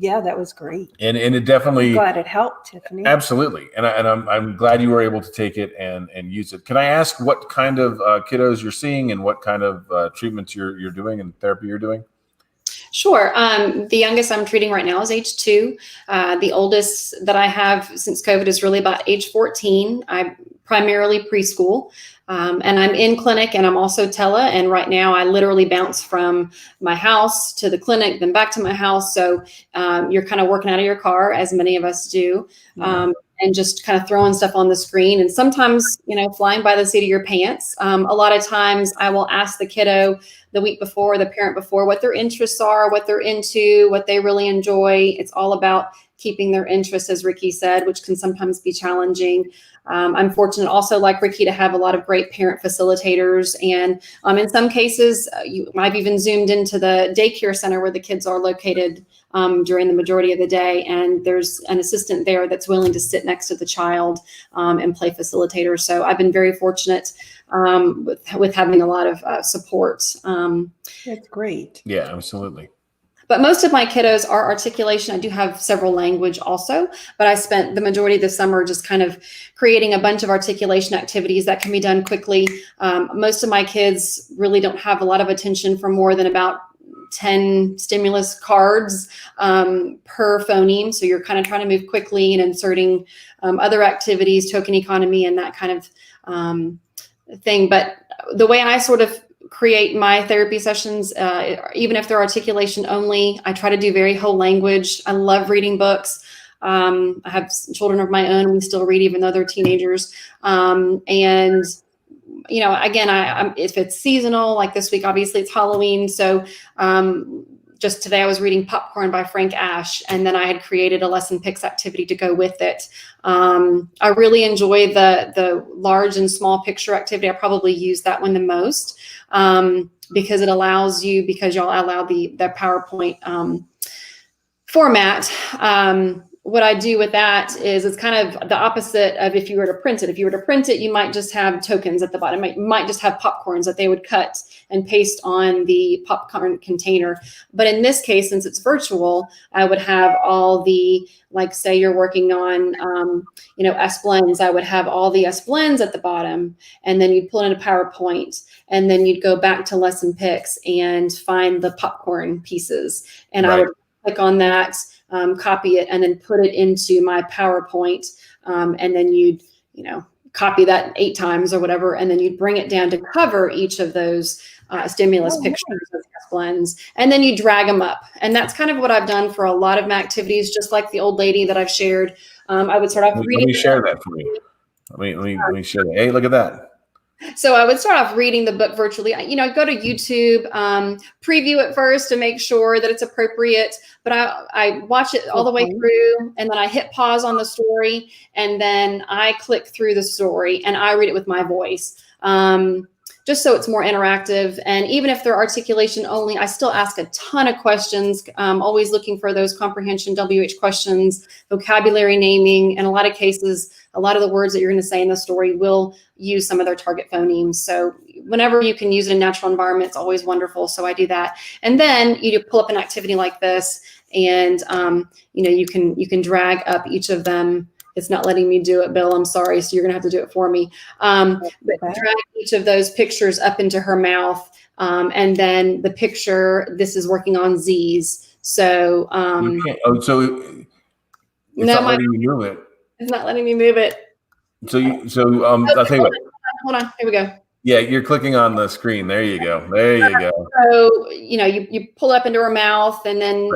that was great. And it definitely, Glad it helped, Tiffany. absolutely. And I'm glad you were able to take it and use it. Can I ask what kind of kiddos you're seeing and what kind of treatments you're doing and therapy you're doing? Sure. The youngest I'm treating right now is age 2. The oldest that I have since COVID is really about age 14. I'm primarily preschool. And I'm in clinic, and I'm also tele. And right now I literally bounce from my house to the clinic, then back to my house. So you're kind of working out of your car, as many of us do, and just kind of throwing stuff on the screen. And sometimes, flying by the seat of your pants. A lot of times I will ask the kiddo the week before, the parent before, what their interests are, what they're into, what they really enjoy. It's all about keeping their interests, as Ricky said, which can sometimes be challenging. I'm fortunate also, like Ricky, to have a lot of great parent facilitators. And in some cases, I've even zoomed into the daycare center where the kids are located during the majority of the day. And there's an assistant there that's willing to sit next to the child and play facilitator. So I've been very fortunate with having a lot of support. That's great. Yeah, absolutely. But most of my kiddos are articulation. I do have several language also, but I spent the majority of the summer just kind of creating a bunch of articulation activities that can be done quickly. Most of my kids really don't have a lot of attention for more than about 10 stimulus cards per phoneme. So you're kind of trying to move quickly and inserting other activities, token economy, and that kind of thing. But the way I sort of create my therapy sessions, even if they're articulation only, I try to do very whole language. I love reading books. I have children of my own. We still read, even though they're teenagers. And again, if it's seasonal, like this week, obviously it's Halloween. So just today I was reading Popcorn by Frank Ash, and then I had created a LessonPix activity to go with it. I really enjoy the large and small picture activity. I probably use that one the most because it allows you, because y'all allow the PowerPoint format. What I do with that is it's kind of the opposite of if you were to print it. If you were to print it, you might just have tokens at the bottom. You might just have popcorns that they would cut and paste on the popcorn container. But in this case, since it's virtual, I would have all the, like say you're working on, S-blends, I would have all the S-blends at the bottom, and then you'd pull it into PowerPoint, and then you'd go back to LessonPix and find the popcorn pieces. And Right. I would click on that, copy it, and then put it into my PowerPoint. And then you'd, copy that 8 times or whatever, and then you'd bring it down to cover each of those stimulus pictures of blends, and then you drag them up. And that's kind of what I've done for a lot of my activities, just like the old lady that I've shared. I would start off reading. Let me share that for you. Let me share that. Hey, look at that. So I would start off reading the book virtually. I'd go to YouTube, preview it first to make sure that it's appropriate, but I watch it all the way through, and then I hit pause on the story, and then I click through the story and I read it with my voice. Just so it's more interactive. And even if they're articulation only, I still ask a ton of questions, always looking for those comprehension WH questions, vocabulary naming. In a lot of cases, a lot of the words that you're going to say in the story will use some of their target phonemes. So whenever you can use it in natural environment, it's always wonderful. So I do that. And then you pull up an activity like this, and you can drag up each of them. It's not letting me do it, Bill. I'm sorry. So you're going to have to do it for me. But drag each of those pictures up into her mouth. And then the picture, this is working on Z's. So, so it's not letting you move it. It's not letting me move it. I'll tell you what. Hold on. Here we go. Yeah, you're clicking on the screen. There you go. There you go. So, you pull up into her mouth, and then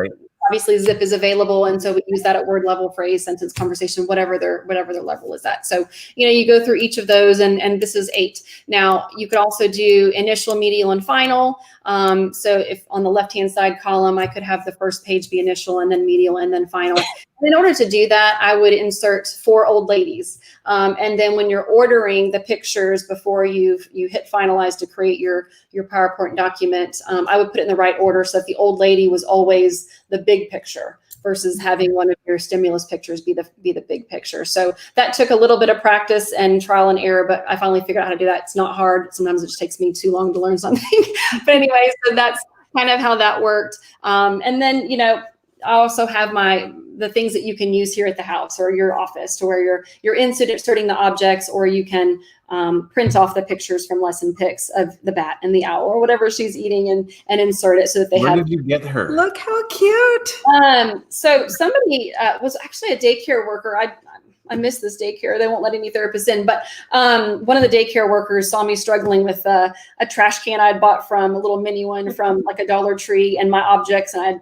obviously zip is available. And so we use that at word level, phrase, sentence, conversation, whatever their level is at. So, you go through each of those, and this is 8. Now you could also do initial, medial, and final. So if on the left-hand side column, I could have the first page be initial, and then medial, and then final. And in order to do that, I would insert 4 old ladies. And then when you're ordering the pictures before you hit finalize to create your PowerPoint document, I would put it in the right order, so that the old lady was always the big picture versus having one of your stimulus pictures be the big picture. So that took a little bit of practice and trial and error, but I finally figured out how to do that. It's not hard. Sometimes it just takes me too long to learn something. But anyway, so that's kind of how that worked. And then, I also have the things that you can use here at the house or your office, to where you're inserting the objects, or you can print off the pictures from LessonPix of the bat and the owl or whatever she's eating, and insert it so that they have. Where did you get her? Look how cute. So somebody was actually a daycare worker. I miss this daycare. They won't let any therapists in, but one of the daycare workers saw me struggling with a trash can I'd bought from, a little mini one from like a Dollar Tree, and my objects, and I'd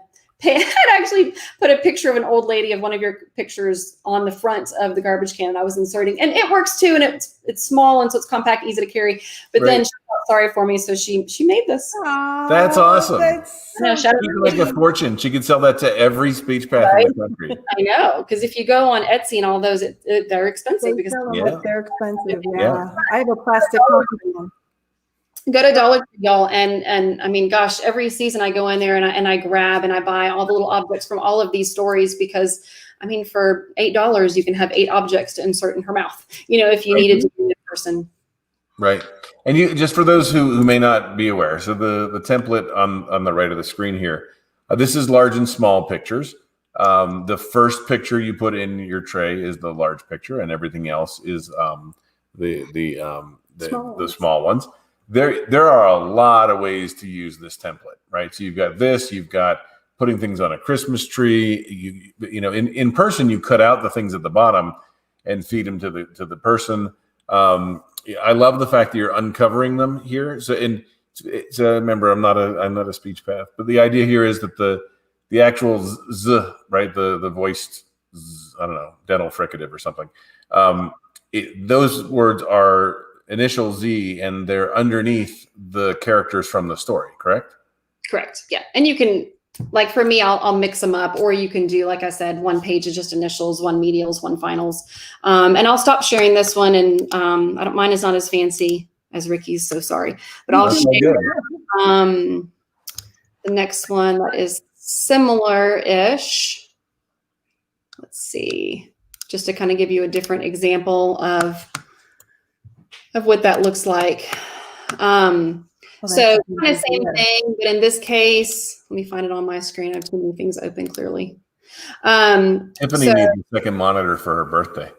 actually put a picture of an old lady of one of your pictures on the front of the garbage can that I was inserting, and it works too, and it's small, and so it's compact, easy to carry. But then she felt sorry for me, so she made this. Aww, that's awesome. That's she could make a fortune. She could sell that to every speech path in the country. I know, because if you go on Etsy and all those, they're expensive. They're expensive. Yeah. I have a plastic one. Go to Dollar Tree, y'all, and I mean, gosh, every season I go in there and I grab and I buy all the little objects from all of these stories, because I mean, for $8 you can have 8 objects to insert in her mouth, if you needed to be a person. Right. And you, just for those who may not be aware, so the template on the right of the screen here, this is large and small pictures. The first picture you put in your tray is the large picture, and everything else is the small ones. There are a lot of ways to use this template, right? So you've got this, you've got putting things on a Christmas tree. In person, you cut out the things at the bottom and feed them to the person. I love the fact that you're uncovering them here. So remember, I'm not a speech path, but the idea here is that the actual z, right, the voiced z, I don't know, dental fricative or something. Those words are initial Z, and they're underneath the characters from the story, correct? Correct. Yeah. And you can, like for me, I'll mix them up, or you can do, like I said, 1 page is just initials, 1 medials, 1 finals. And I'll stop sharing this one, and mine is not as fancy as Ricky's, so sorry. But I'll share the next one that is similar-ish. Let's see, just to kind of give you a different example of what that looks like. So kind of same thing, but in this case, let me find it on my screen. I have too many things open clearly. Tiffany needs a second monitor for her birthday.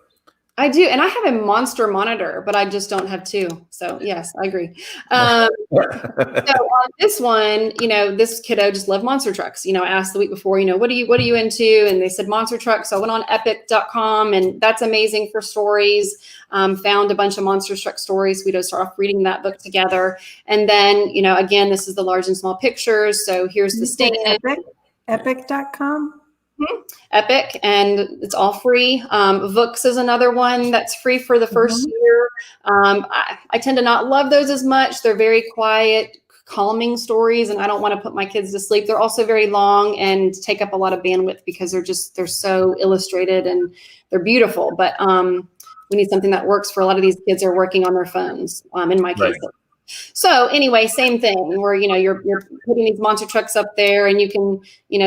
I do, and I have a monster monitor, but I just don't have two. So yes, I agree. So on this one, this kiddo just loved monster trucks. I asked the week before, what are you into? And they said monster trucks. So I went on epic.com, and that's amazing for stories. Found a bunch of monster truck stories. We just start off reading that book together. And then, again, this is the large and small pictures. So here's the stand. Epic.com. Epic, and it's all free. Vooks is another one that's free for the first year. I tend to not love those as much. They're very quiet, calming stories, and I don't want to put my kids to sleep. They're also very long and take up a lot of bandwidth because they're so illustrated and they're beautiful. But we need something that works for a lot of these kids are working on their phones. In my case. Right. So anyway, same thing where, you're putting these monster trucks up there and you can,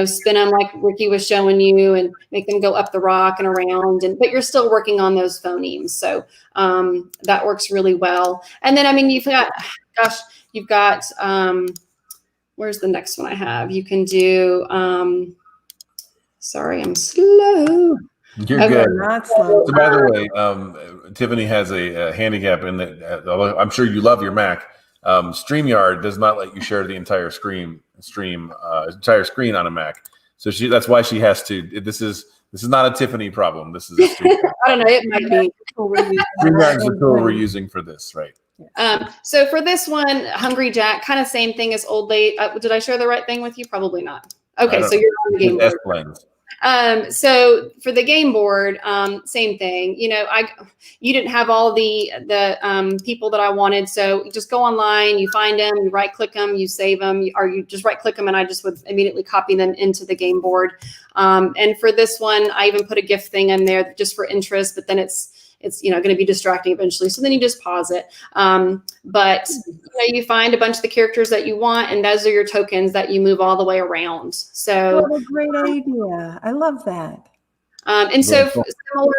spin them like Ricky was showing you and make them go up the rock and around, but you're still working on those phonemes. So that works really well. And then, you've got, where's the next one I have? You can do, sorry, I'm slow. You're good. Not slow. So by the way, Tiffany has a handicap in that, although I'm sure you love your Mac, StreamYard does not let you share the entire screen on a Mac. So that's why she has to. This is not a Tiffany problem. This is a StreamYard. I don't know. It might be. StreamYard is the tool we're using for this, right? So for this one, Hungry Jack, kind of same thing as Old Late. Did I share the right thing with you? Probably not. Okay, so you're on the game board. So for the game board, same thing. You didn't have all the people that I wanted, so you just go online, you find them, you right click them, you save them, or you just right click them, and I just would immediately copy them into the game board. And for this one, I even put a GIF thing in there just for interest, but then it's going to be distracting eventually. So then you just pause it. But you find a bunch of the characters that you want, and those are your tokens that you move all the way around. So what a great idea. I love that. And so similar,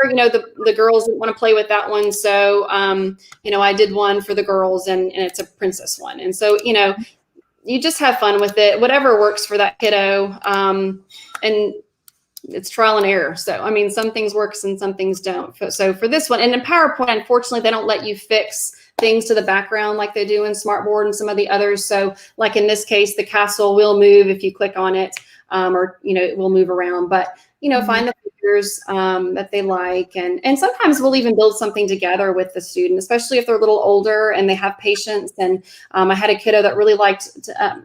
the girls want to play with that one. So, I did one for the girls and it's a princess one. And so, you just have fun with it, whatever works for that kiddo. And it's trial and error. So, some things works and some things don't. So for this one, and in PowerPoint, unfortunately, they don't let you fix things to the background like they do in Smartboard and some of the others. So like in this case, the castle will move if you click on it, or, it will move around, but, find the pictures that they like. And sometimes we'll even build something together with the student, especially if they're a little older and they have patience. And I had a kiddo that really liked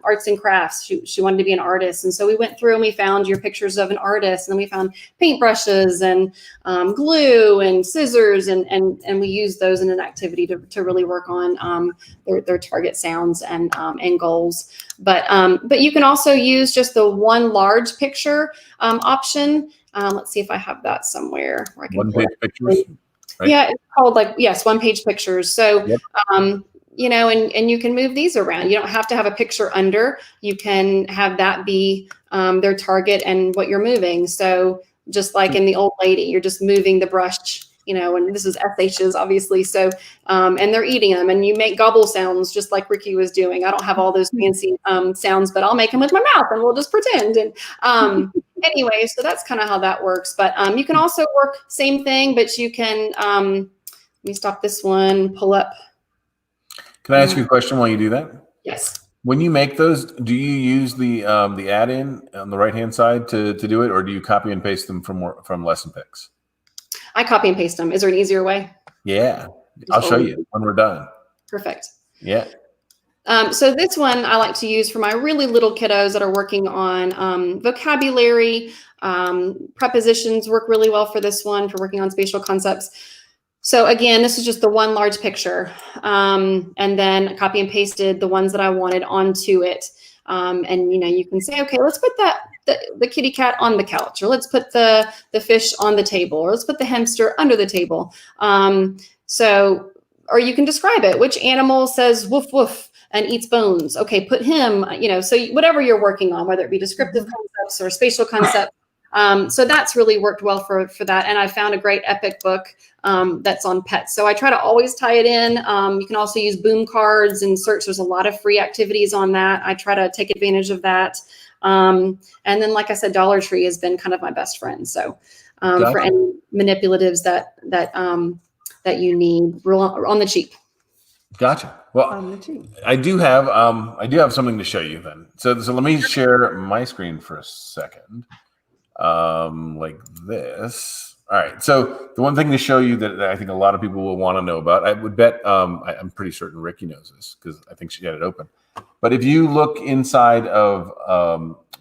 arts and crafts. She wanted to be an artist. And so we went through and we found your pictures of an artist, and then we found paintbrushes and glue and scissors. And we used those in an activity to really work on their target sounds and goals. But you can also use just the one large picture option. Let's see if I have that somewhere where I can one-page pictures. Right? Yeah, it's called one-page pictures. So, yep. And you can move these around. You don't have to have a picture under. You can have that be their target and what you're moving. So just like in the Old Lady, you're just moving the brush, and this is SHs obviously. So, and they're eating them, and you make gobble sounds just like Ricky was doing. I don't have all those fancy sounds, but I'll make them with my mouth and we'll just pretend. And anyway, so that's kind of how that works. But you can also work same thing, but you can, let me stop this one, pull up. Can I ask you a question while you do that? Yes. When you make those, do you use the add-in on the right-hand side to do it, or do you copy and paste them from LessonPix? I copy and paste them. Is there an easier way? Yeah, I'll show you when we're done. Perfect. Yeah. So this one I like to use for my really little kiddos that are working on vocabulary. Prepositions work really well for this one, for working on spatial concepts. So again, this is just the one large picture. And then copy and pasted the ones that I wanted onto it. And you can say, okay, let's put the kitty cat on the couch, or let's put the fish on the table, or let's put the hamster under the table. Or you can describe it. Which animal says woof woof and eats bones? Okay, put him, so whatever you're working on, whether it be descriptive concepts or spatial concepts. So that's really worked well for that. And I found a great epic book that's on pets. So I try to always tie it in. You can also use boom cards and search. There's a lot of free activities on that. I try to take advantage of that. And then, like I said, Dollar Tree has been kind of my best friend. So for any manipulatives that you need real on the cheap. Gotcha. Well, On the cheap. I do have something to show you then. So let me share my screen for a second. Like this. All right. So the one thing to show you that I think a lot of people will want to know about, I would bet, I'm pretty certain Ricky knows this because I think she had it open. But if you look inside of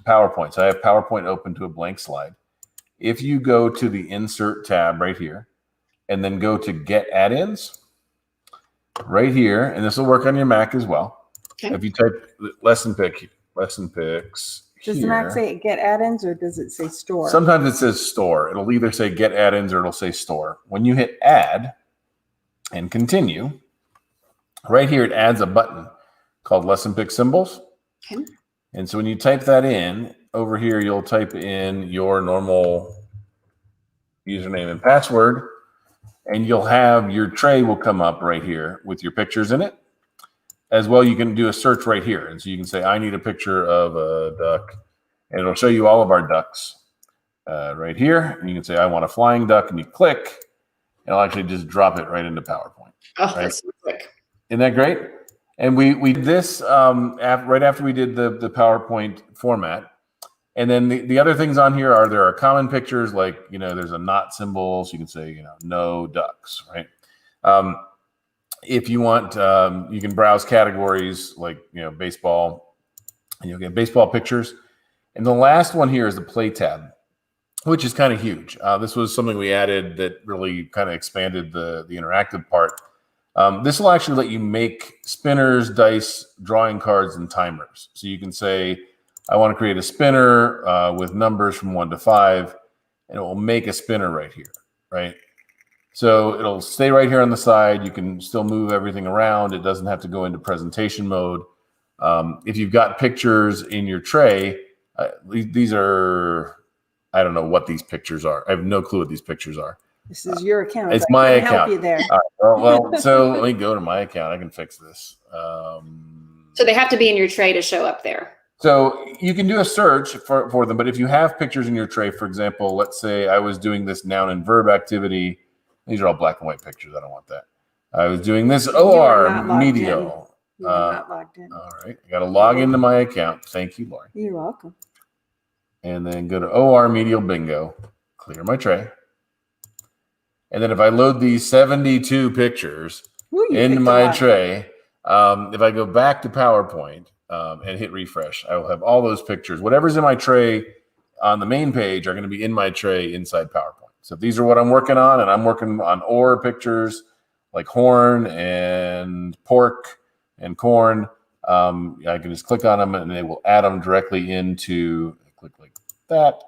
PowerPoint, so I have PowerPoint open to a blank slide. If you go to the Insert tab right here, and then go to Get Add-ins right here, and this will work on your Mac as well. Okay. If you type LessonPix Does the Mac say get add-ins or does it say store? Sometimes it says store. It'll either say get add-ins or it'll say store. When you hit add and continue, right here it adds a button called LessonPix Symbols. Okay. And so when you type that in, over here you'll type in your normal username and password, and you'll have your tray will come up right here with your pictures in it. As well, you can do a search right here. And so you can say, I need a picture of a duck. And it'll show you all of our ducks right here. And you can say, I want a flying duck. And you click, and it'll actually just drop it right into PowerPoint. Oh, right? that's so quick. Isn't that great? And we did this right after we did the PowerPoint format. And then the other things on here there are common pictures, like, there's a not symbol. So you can say, no ducks, right? If you want, you can browse categories like, baseball, and you'll get baseball pictures. And the last one here is the play tab, which is kind of huge. This was something we added that really kind of expanded the interactive part. This will actually let you make spinners, dice, drawing cards, and timers. So you can say, I want to create a spinner with numbers from 1 to 5, and it will make a spinner right here, right? So it'll stay right here on the side. You can still move everything around. It doesn't have to go into presentation mode. If you've got pictures in your tray, these are, I don't know what these pictures are. I have no clue what these pictures are. This is your account. It's my account. Help you there. Well, so let me go to my account. I can fix this. So they have to be in your tray to show up there. So you can do a search for them, but if you have pictures in your tray, for example, let's say I was doing this noun and verb activity. These are all black and white pictures. I don't want that. I was doing this OR medial. You're not logged in. All right. I got to log into my account. Thank you, Lori. You're welcome. And then go to OR medial bingo, clear my tray. And then if I load these 72 pictures into my tray, if I go back to PowerPoint and hit refresh, I will have all those pictures. Whatever's in my tray on the main page are going to be in my tray inside PowerPoint. So if these are what I'm working on, and I'm working on OR pictures like horn and pork and corn, I can just click on them and they will add them directly into, click like that.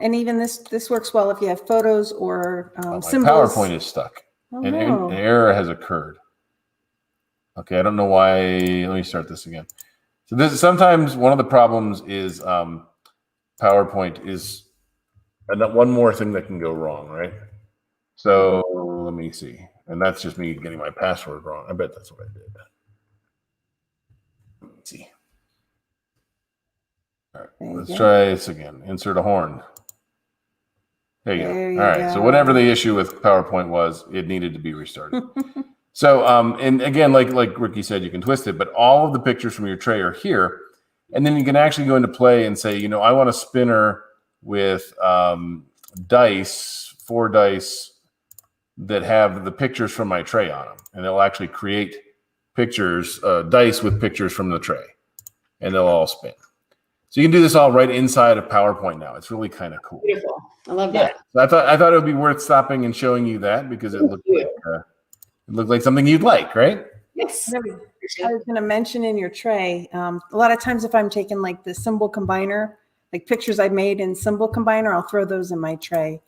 And even this works well if you have photos or My symbols. PowerPoint is stuck. Oh, An no. error has occurred. Okay, I don't know why. Let me start this again. So this sometimes one of the problems is PowerPoint is one more thing that can go wrong, right? So let me see. And that's just me getting my password wrong. I bet that's what I did. Let me see. All right, let's try this again. Insert a horn. There you go. All right. So whatever the issue with PowerPoint was, it needed to be restarted. So, and again, like Ricky said, you can twist it, but all of the pictures from your tray are here. And then you can actually go into play and say, I want a spinner with dice, 4 dice that have the pictures from my tray on them. And they'll actually create pictures, dice with pictures from the tray. And they'll all spin. So you can do this all right inside of PowerPoint now. It's really kind of cool. Beautiful. I love that. So I thought it would be worth stopping and showing you that because it looked like something you'd like, right? Yes. I was going to mention in your tray, a lot of times if I'm taking like the symbol combiner, like pictures I've made in symbol combiner, I'll throw those in my tray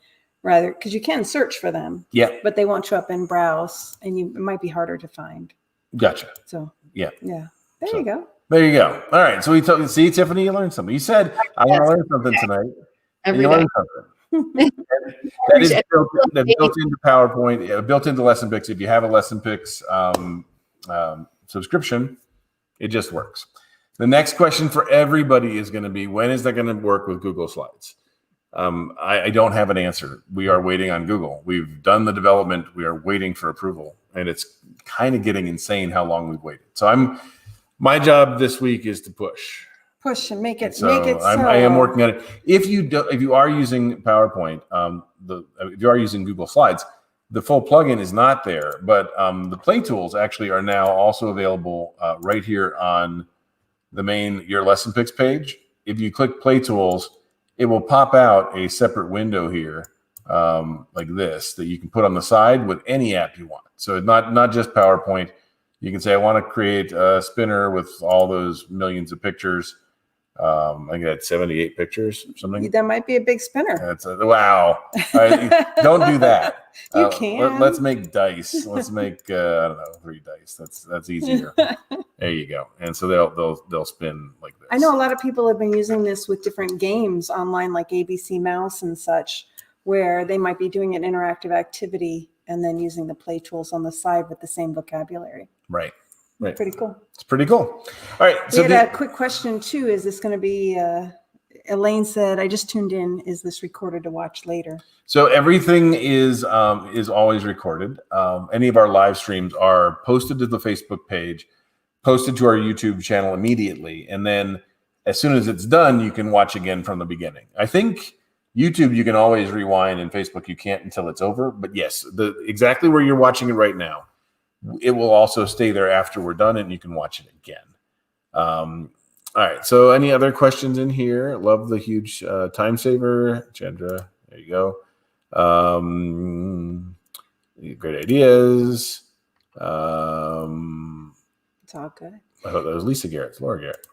rather because you can search for them. Yeah. But they won't show up in browse and it might be harder to find. Gotcha. So yeah. There you go. There you go. All right. So see, Tiffany, you learned something. You said, I want to learn something tonight. Every you day. learned something. That is built into PowerPoint, built into LessonPix. If you have a LessonPix subscription, it just works. The next question for everybody is going to be, when is that going to work with Google Slides? I don't have an answer. We are waiting on Google. We've done the development. We are waiting for approval, and it's kind of getting insane how long we've waited. So my job this week is to push and make it so. make it so. I am working on it. If you are using PowerPoint, if you are using Google Slides, the full plugin is not there, but the Play tools actually are now also available right here on the main Your LessonPix page. If you click Play Tools, it will pop out a separate window here like this that you can put on the side with any app you want. So not just PowerPoint. You can say, I want to create a spinner with all those millions of pictures. I think I had 78 pictures or something. That might be a big spinner. That's wow. Don't do that. You can. Let's make dice. Let's make I don't know, 3 dice. That's easier. There you go. And so they'll spin like this. I know a lot of people have been using this with different games online, like ABC Mouse and such, where they might be doing an interactive activity and then using the Play tools on the side with the same vocabulary. Right. Pretty cool. It's pretty cool. All right. So we had a quick question too. Is this going to be, Elaine said, I just tuned in. Is this recorded to watch later? So everything is always recorded. Any of our live streams are posted to the Facebook page, posted to our YouTube channel immediately. And then as soon as it's done, you can watch again from the beginning. I think YouTube, you can always rewind, and Facebook, you can't until it's over. But yes, exactly where you're watching it right now, it will also stay there after we're done, and you can watch it again. All right. So any other questions in here? Love the huge time saver. Chandra, there you go. Great ideas. It's all good. I thought that was Lisa Garrett's, Laura Garrett.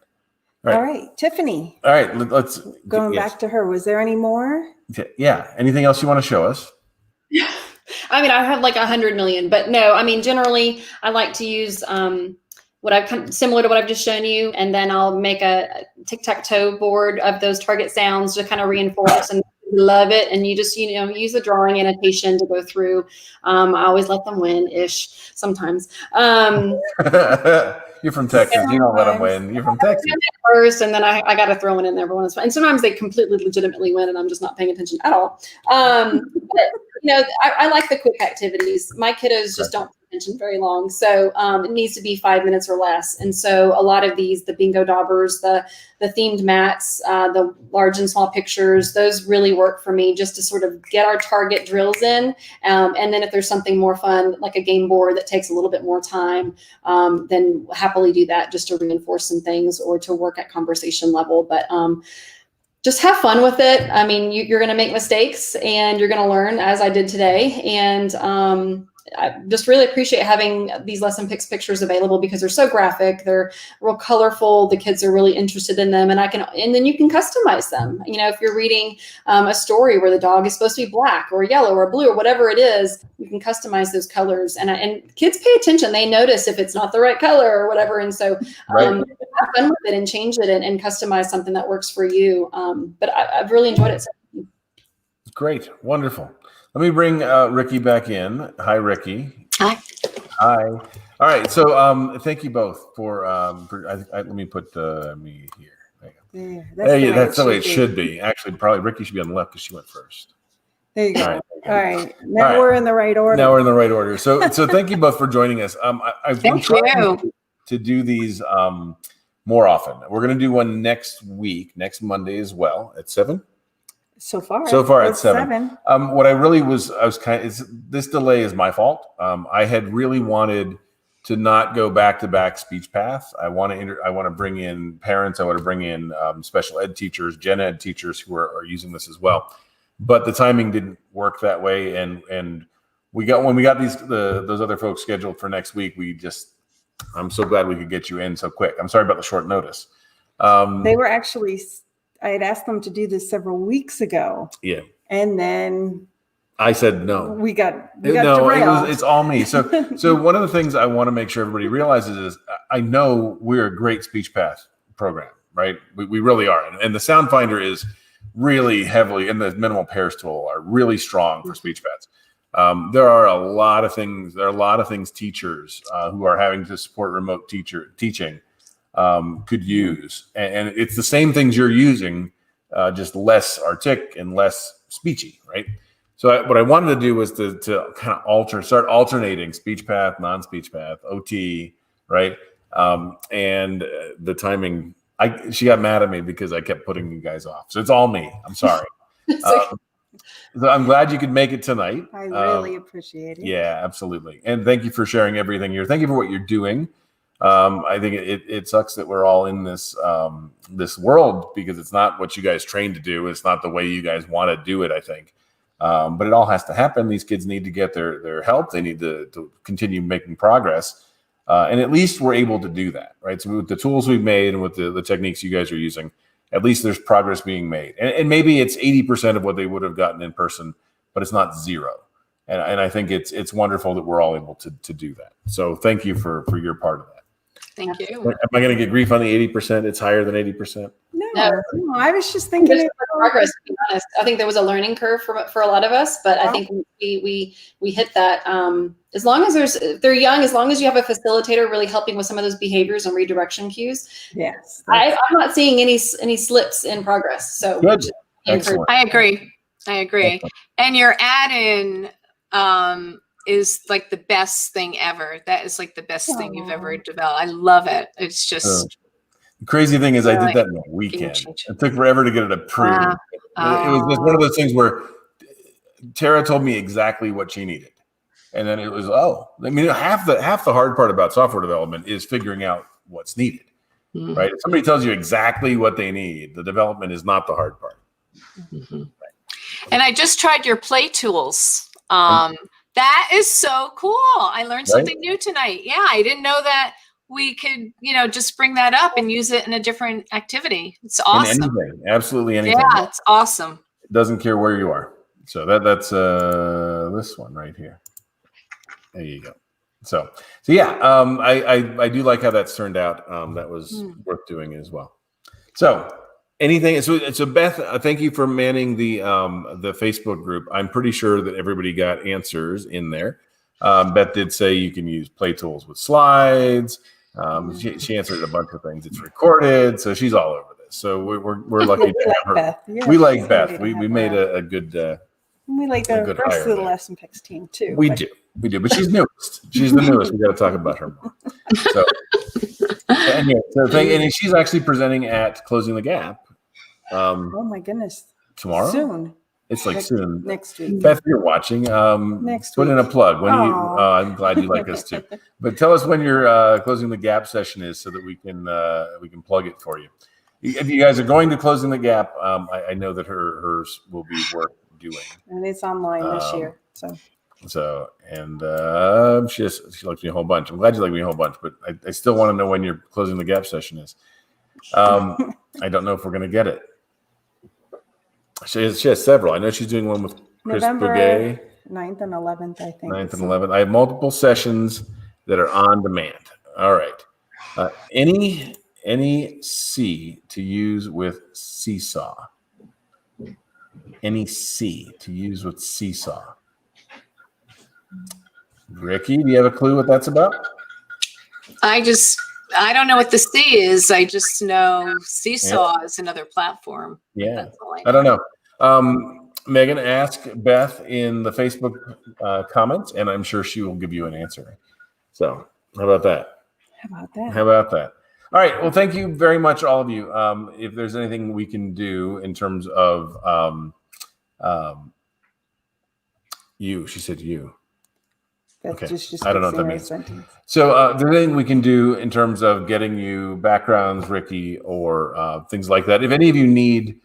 All right. Tiffany. All right. Let's going back to her. Was there any more? Yeah. Anything else you want to show us? Yeah. I mean, I have like 100 million, but no, I mean, generally I like to use similar to what I've just shown you. And then I'll make a tic-tac-toe board of those target sounds to kind of reinforce and love it. And you just, use the drawing annotation to go through. I always let them win-ish sometimes. You're from Texas. You don't let them win. You're from Texas. First, and then I got to throw one in there every once in a while. And sometimes they completely legitimately win, and I'm just not paying attention at all. But I like the quick activities. My kiddos just don't pay attention very long, so it needs to be 5 minutes or less. And so a lot of these, the bingo daubers, the themed mats, the large and small pictures, those really work for me just to sort of get our target drills in. And then if there's something more fun, like a game board that takes a little bit more time, then happily do that just to reinforce some things or to work at conversation level. But just have fun with it. I mean, you're going to make mistakes and you're going to learn, as I did today. And I just really appreciate having these LessonPix pictures available because they're so graphic. They're real colorful. The kids are really interested in them, and then you can customize them. If you're reading a story where the dog is supposed to be black or yellow or blue or whatever it is, you can customize those colors. And kids pay attention. They notice if it's not the right color or whatever. And so have fun with it and change it and customize something that works for you. But I've really enjoyed it. Great. Wonderful. Let me bring Ricky back in. Hi, Ricky. Hi. Hi. All right. So thank you both for let me put me here. There you go. That's the way it should be. Actually, probably Ricky should be on the left because she went first. There you go. All right. Now we're in the right order. Now we're in the right order. So thank you both for joining us. I've been trying to do these more often. We're going to do one next week, next Monday as well at 7. So far at 7. What I was this delay is my fault. I had really wanted to not go back-to-back speech paths. I want to bring in parents. I want to bring in special ed teachers, gen ed teachers who are using this as well. But the timing didn't work that way, and when we got those other folks scheduled for next week, I'm so glad we could get you in so quick. I'm sorry about the short notice. They were actually. I had asked them to do this several weeks ago. Yeah. And then I said no. We got derailed. It's all me. So one of the things I want to make sure everybody realizes is I know we're a great speech path program, right? We really are. And the Sound Finder is really heavily, and the minimal pairs tool are really strong for speech paths. There are a lot of things. Teachers who are having to support remote teaching could use. And it's the same things you're using, just less artic and less speechy, right? So what I wanted to do was to kind of start alternating speech path, non-speech path, OT, right? And the timing, she got mad at me because I kept putting you guys off. So it's all me. I'm sorry. So I'm glad you could make it tonight. I really appreciate it. Yeah, absolutely. And thank you for sharing everything here. Thank you for what you're doing. I think it sucks that we're all in this this world because it's not what you guys trained to do. It's not the way you guys want to do it, I think. But it all has to happen. These kids need to get their help. They need to continue making progress. And at least we're able to do that, right? So with the tools we've made and with the techniques you guys are using, at least there's progress being made. And maybe it's 80% of what they would have gotten in person, but it's not zero. And I think it's wonderful that we're all able to do that. So thank you for your part of that. Thank you. Am I going to get grief on the 80%? It's higher than 80%. No, I was just thinking There's progress, to be honest. I think there was a learning curve for a lot of us, but I think we hit that. As long as they're young, as long as you have a facilitator really helping with some of those behaviors and redirection cues. Yes. I'm not seeing any slips in progress. So Good. Excellent. I agree. And your add-in is like the best thing ever. That is like the best thing you've ever developed. I love it. It's just the crazy thing is I did that in a weekend. It took forever to get it approved. It was just one of those things where Tara told me exactly what she needed. And then it was, half the hard part about software development is figuring out what's needed. Mm-hmm. Right? If somebody tells you exactly what they need, the development is not the hard part. Mm-hmm. Right. And I just tried your play tools. That is so cool. I learned something new tonight. Yeah, I didn't know that we could, just bring that up and use it in a different activity. It's awesome. Anything, absolutely anything. Yeah, it's awesome. It doesn't care where you are. So that's this one right here. There you go. So yeah, I do like how that's turned out. That was worth doing as well. So anything. So Beth, thank you for manning the Facebook group. I'm pretty sure that everybody got answers in there. Beth did say you can use play tools with slides. She answered a bunch of things. It's recorded, so she's all over this. So we're lucky to have her. Beth. Yeah, we like Beth. We made a good. We like the rest of the LessonPix team too. We do, but she's newest. She's the newest. We got to talk about her more. So anyway, and she's actually presenting at Closing the Gap. Oh my goodness! Tomorrow? Soon. It's like soon. Next week. Beth, you're watching. Next put week. in a plug. When I'm glad you like us too. But tell us when your Closing the Gap session is, so that we can plug it for you. If you guys are going to Closing the Gap, I know that hers will be worth doing. And it's online this year. So she likes me a whole bunch. I'm glad you like me a whole bunch, but I still want to know when your Closing the Gap session is. I don't know if we're going to get it. She has several. I know she's doing one with Chris November Bouguet. 9th and 11th, I think. 9th and 11th. I have multiple sessions that are on demand. All right. Any C to use with Seesaw? Any C to use with Seesaw? Ricky, do you have a clue what that's about? I don't know what the C is. I just know Seesaw is another platform. Yeah. I don't know. Megan, ask Beth in the Facebook comments, and I'm sure she will give you an answer. So how about that? How about that? All right. Well, thank you very much, all of you. If there's anything we can do in terms of you, she said you. Okay. I don't know what that means. So the thing we can do in terms of getting you backgrounds, Ricky, or things like that. If any of you need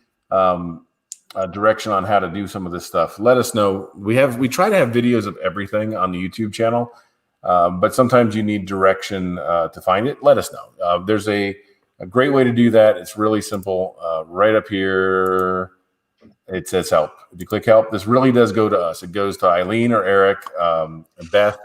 direction on how to do some of this stuff, let us know. We try to have videos of everything on the YouTube channel, but sometimes you need direction to find it. Let us know. There's a great way to do that. It's really simple. Right up here, it says help. If you click help, this really does go to us. It goes to Eileen or Eric, Beth,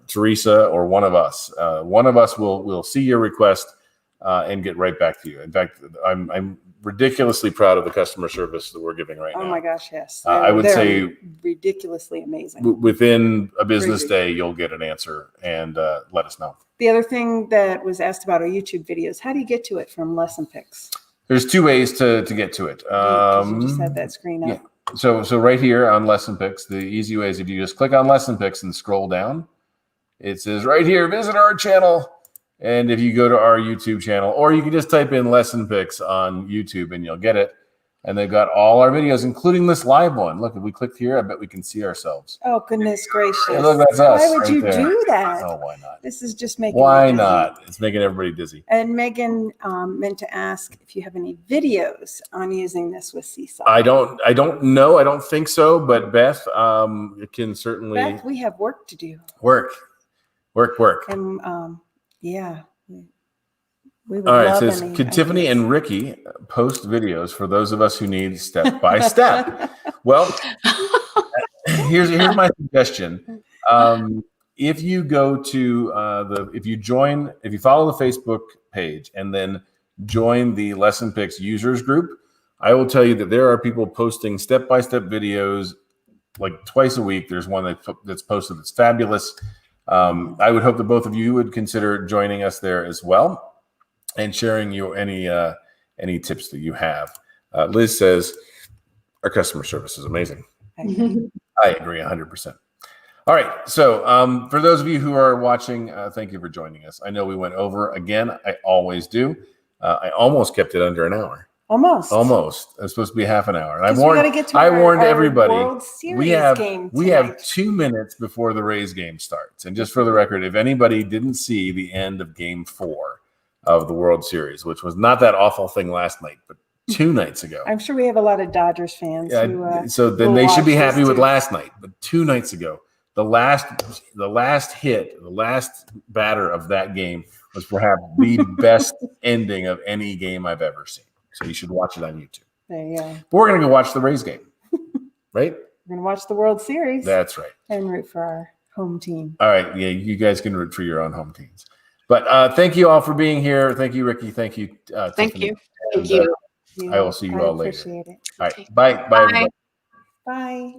Teresa, or one of us. One of us will see your request and get right back to you. In fact, I'm ridiculously proud of the customer service that we're giving right now. Oh my gosh, yes. I would say ridiculously amazing. Within a business day, you'll get an answer, and let us know. The other thing that was asked about are YouTube videos. How do you get to it from LessonPix? There's two ways to get to it. You just had that screen up. Yeah. So right here on LessonPix, the easy way is if you just click on LessonPix and scroll down, it says right here, visit our channel. And if you go to our YouTube channel, or you can just type in LessonPix on YouTube and you'll get it. And they've got all our videos, including this live one. Look, if we click here, I bet we can see ourselves. Oh, goodness gracious. Hey, look, that's us. Why would right you there. do that? Oh, why not? This is just making Why me dizzy. not? It's making everybody dizzy. And Megan meant to ask if you have any videos on using this with Seesaw. I don't know. I don't think so. But Beth, it can certainly Beth, we have work to do. work. And yeah, we would All right. love It says, any could Tiffany ideas. and Ricky post videos for those of us who need step by step? Well, here's my suggestion. If you go to if you follow the Facebook page and then join the LessonPix users group, I will tell you that there are people posting step-by-step videos like twice a week. There's one that's posted that's fabulous. I would hope that both of you would consider joining us there as well and sharing you any tips that you have. Liz says our customer service is amazing. I agree 100%. All right. So for those of you who are watching, thank you for joining us. I know we went over again. I always do. I almost kept it under an hour. Almost. It was supposed to be half an hour. And I 'Cause we warned, gotta get to I our- warned our everybody. World Series We have game we have tonight. 2 minutes before the Rays game starts. And just for the record, if anybody didn't see the end of Game 4 of the World Series, which was not that awful thing last night, but 2 nights ago. I'm sure we have a lot of Dodgers fans who So then will they should be watch this happy with too. last night. But 2 nights ago, the last hit, the last batter of that game was perhaps the best ending of any game I've ever seen. So you should watch it on YouTube. There you go. But we're going to go watch the Rays game, right? We're going to watch the World Series That's right. and root for our home team. All right. Yeah, you guys can root for your own home teams. But thank you all for being here. Thank you, Ricky. Thank you. Thank Tiffany. you. And, Thank you. I will see you all later. Appreciate it. All right. Bye. Bye, everybody. Bye.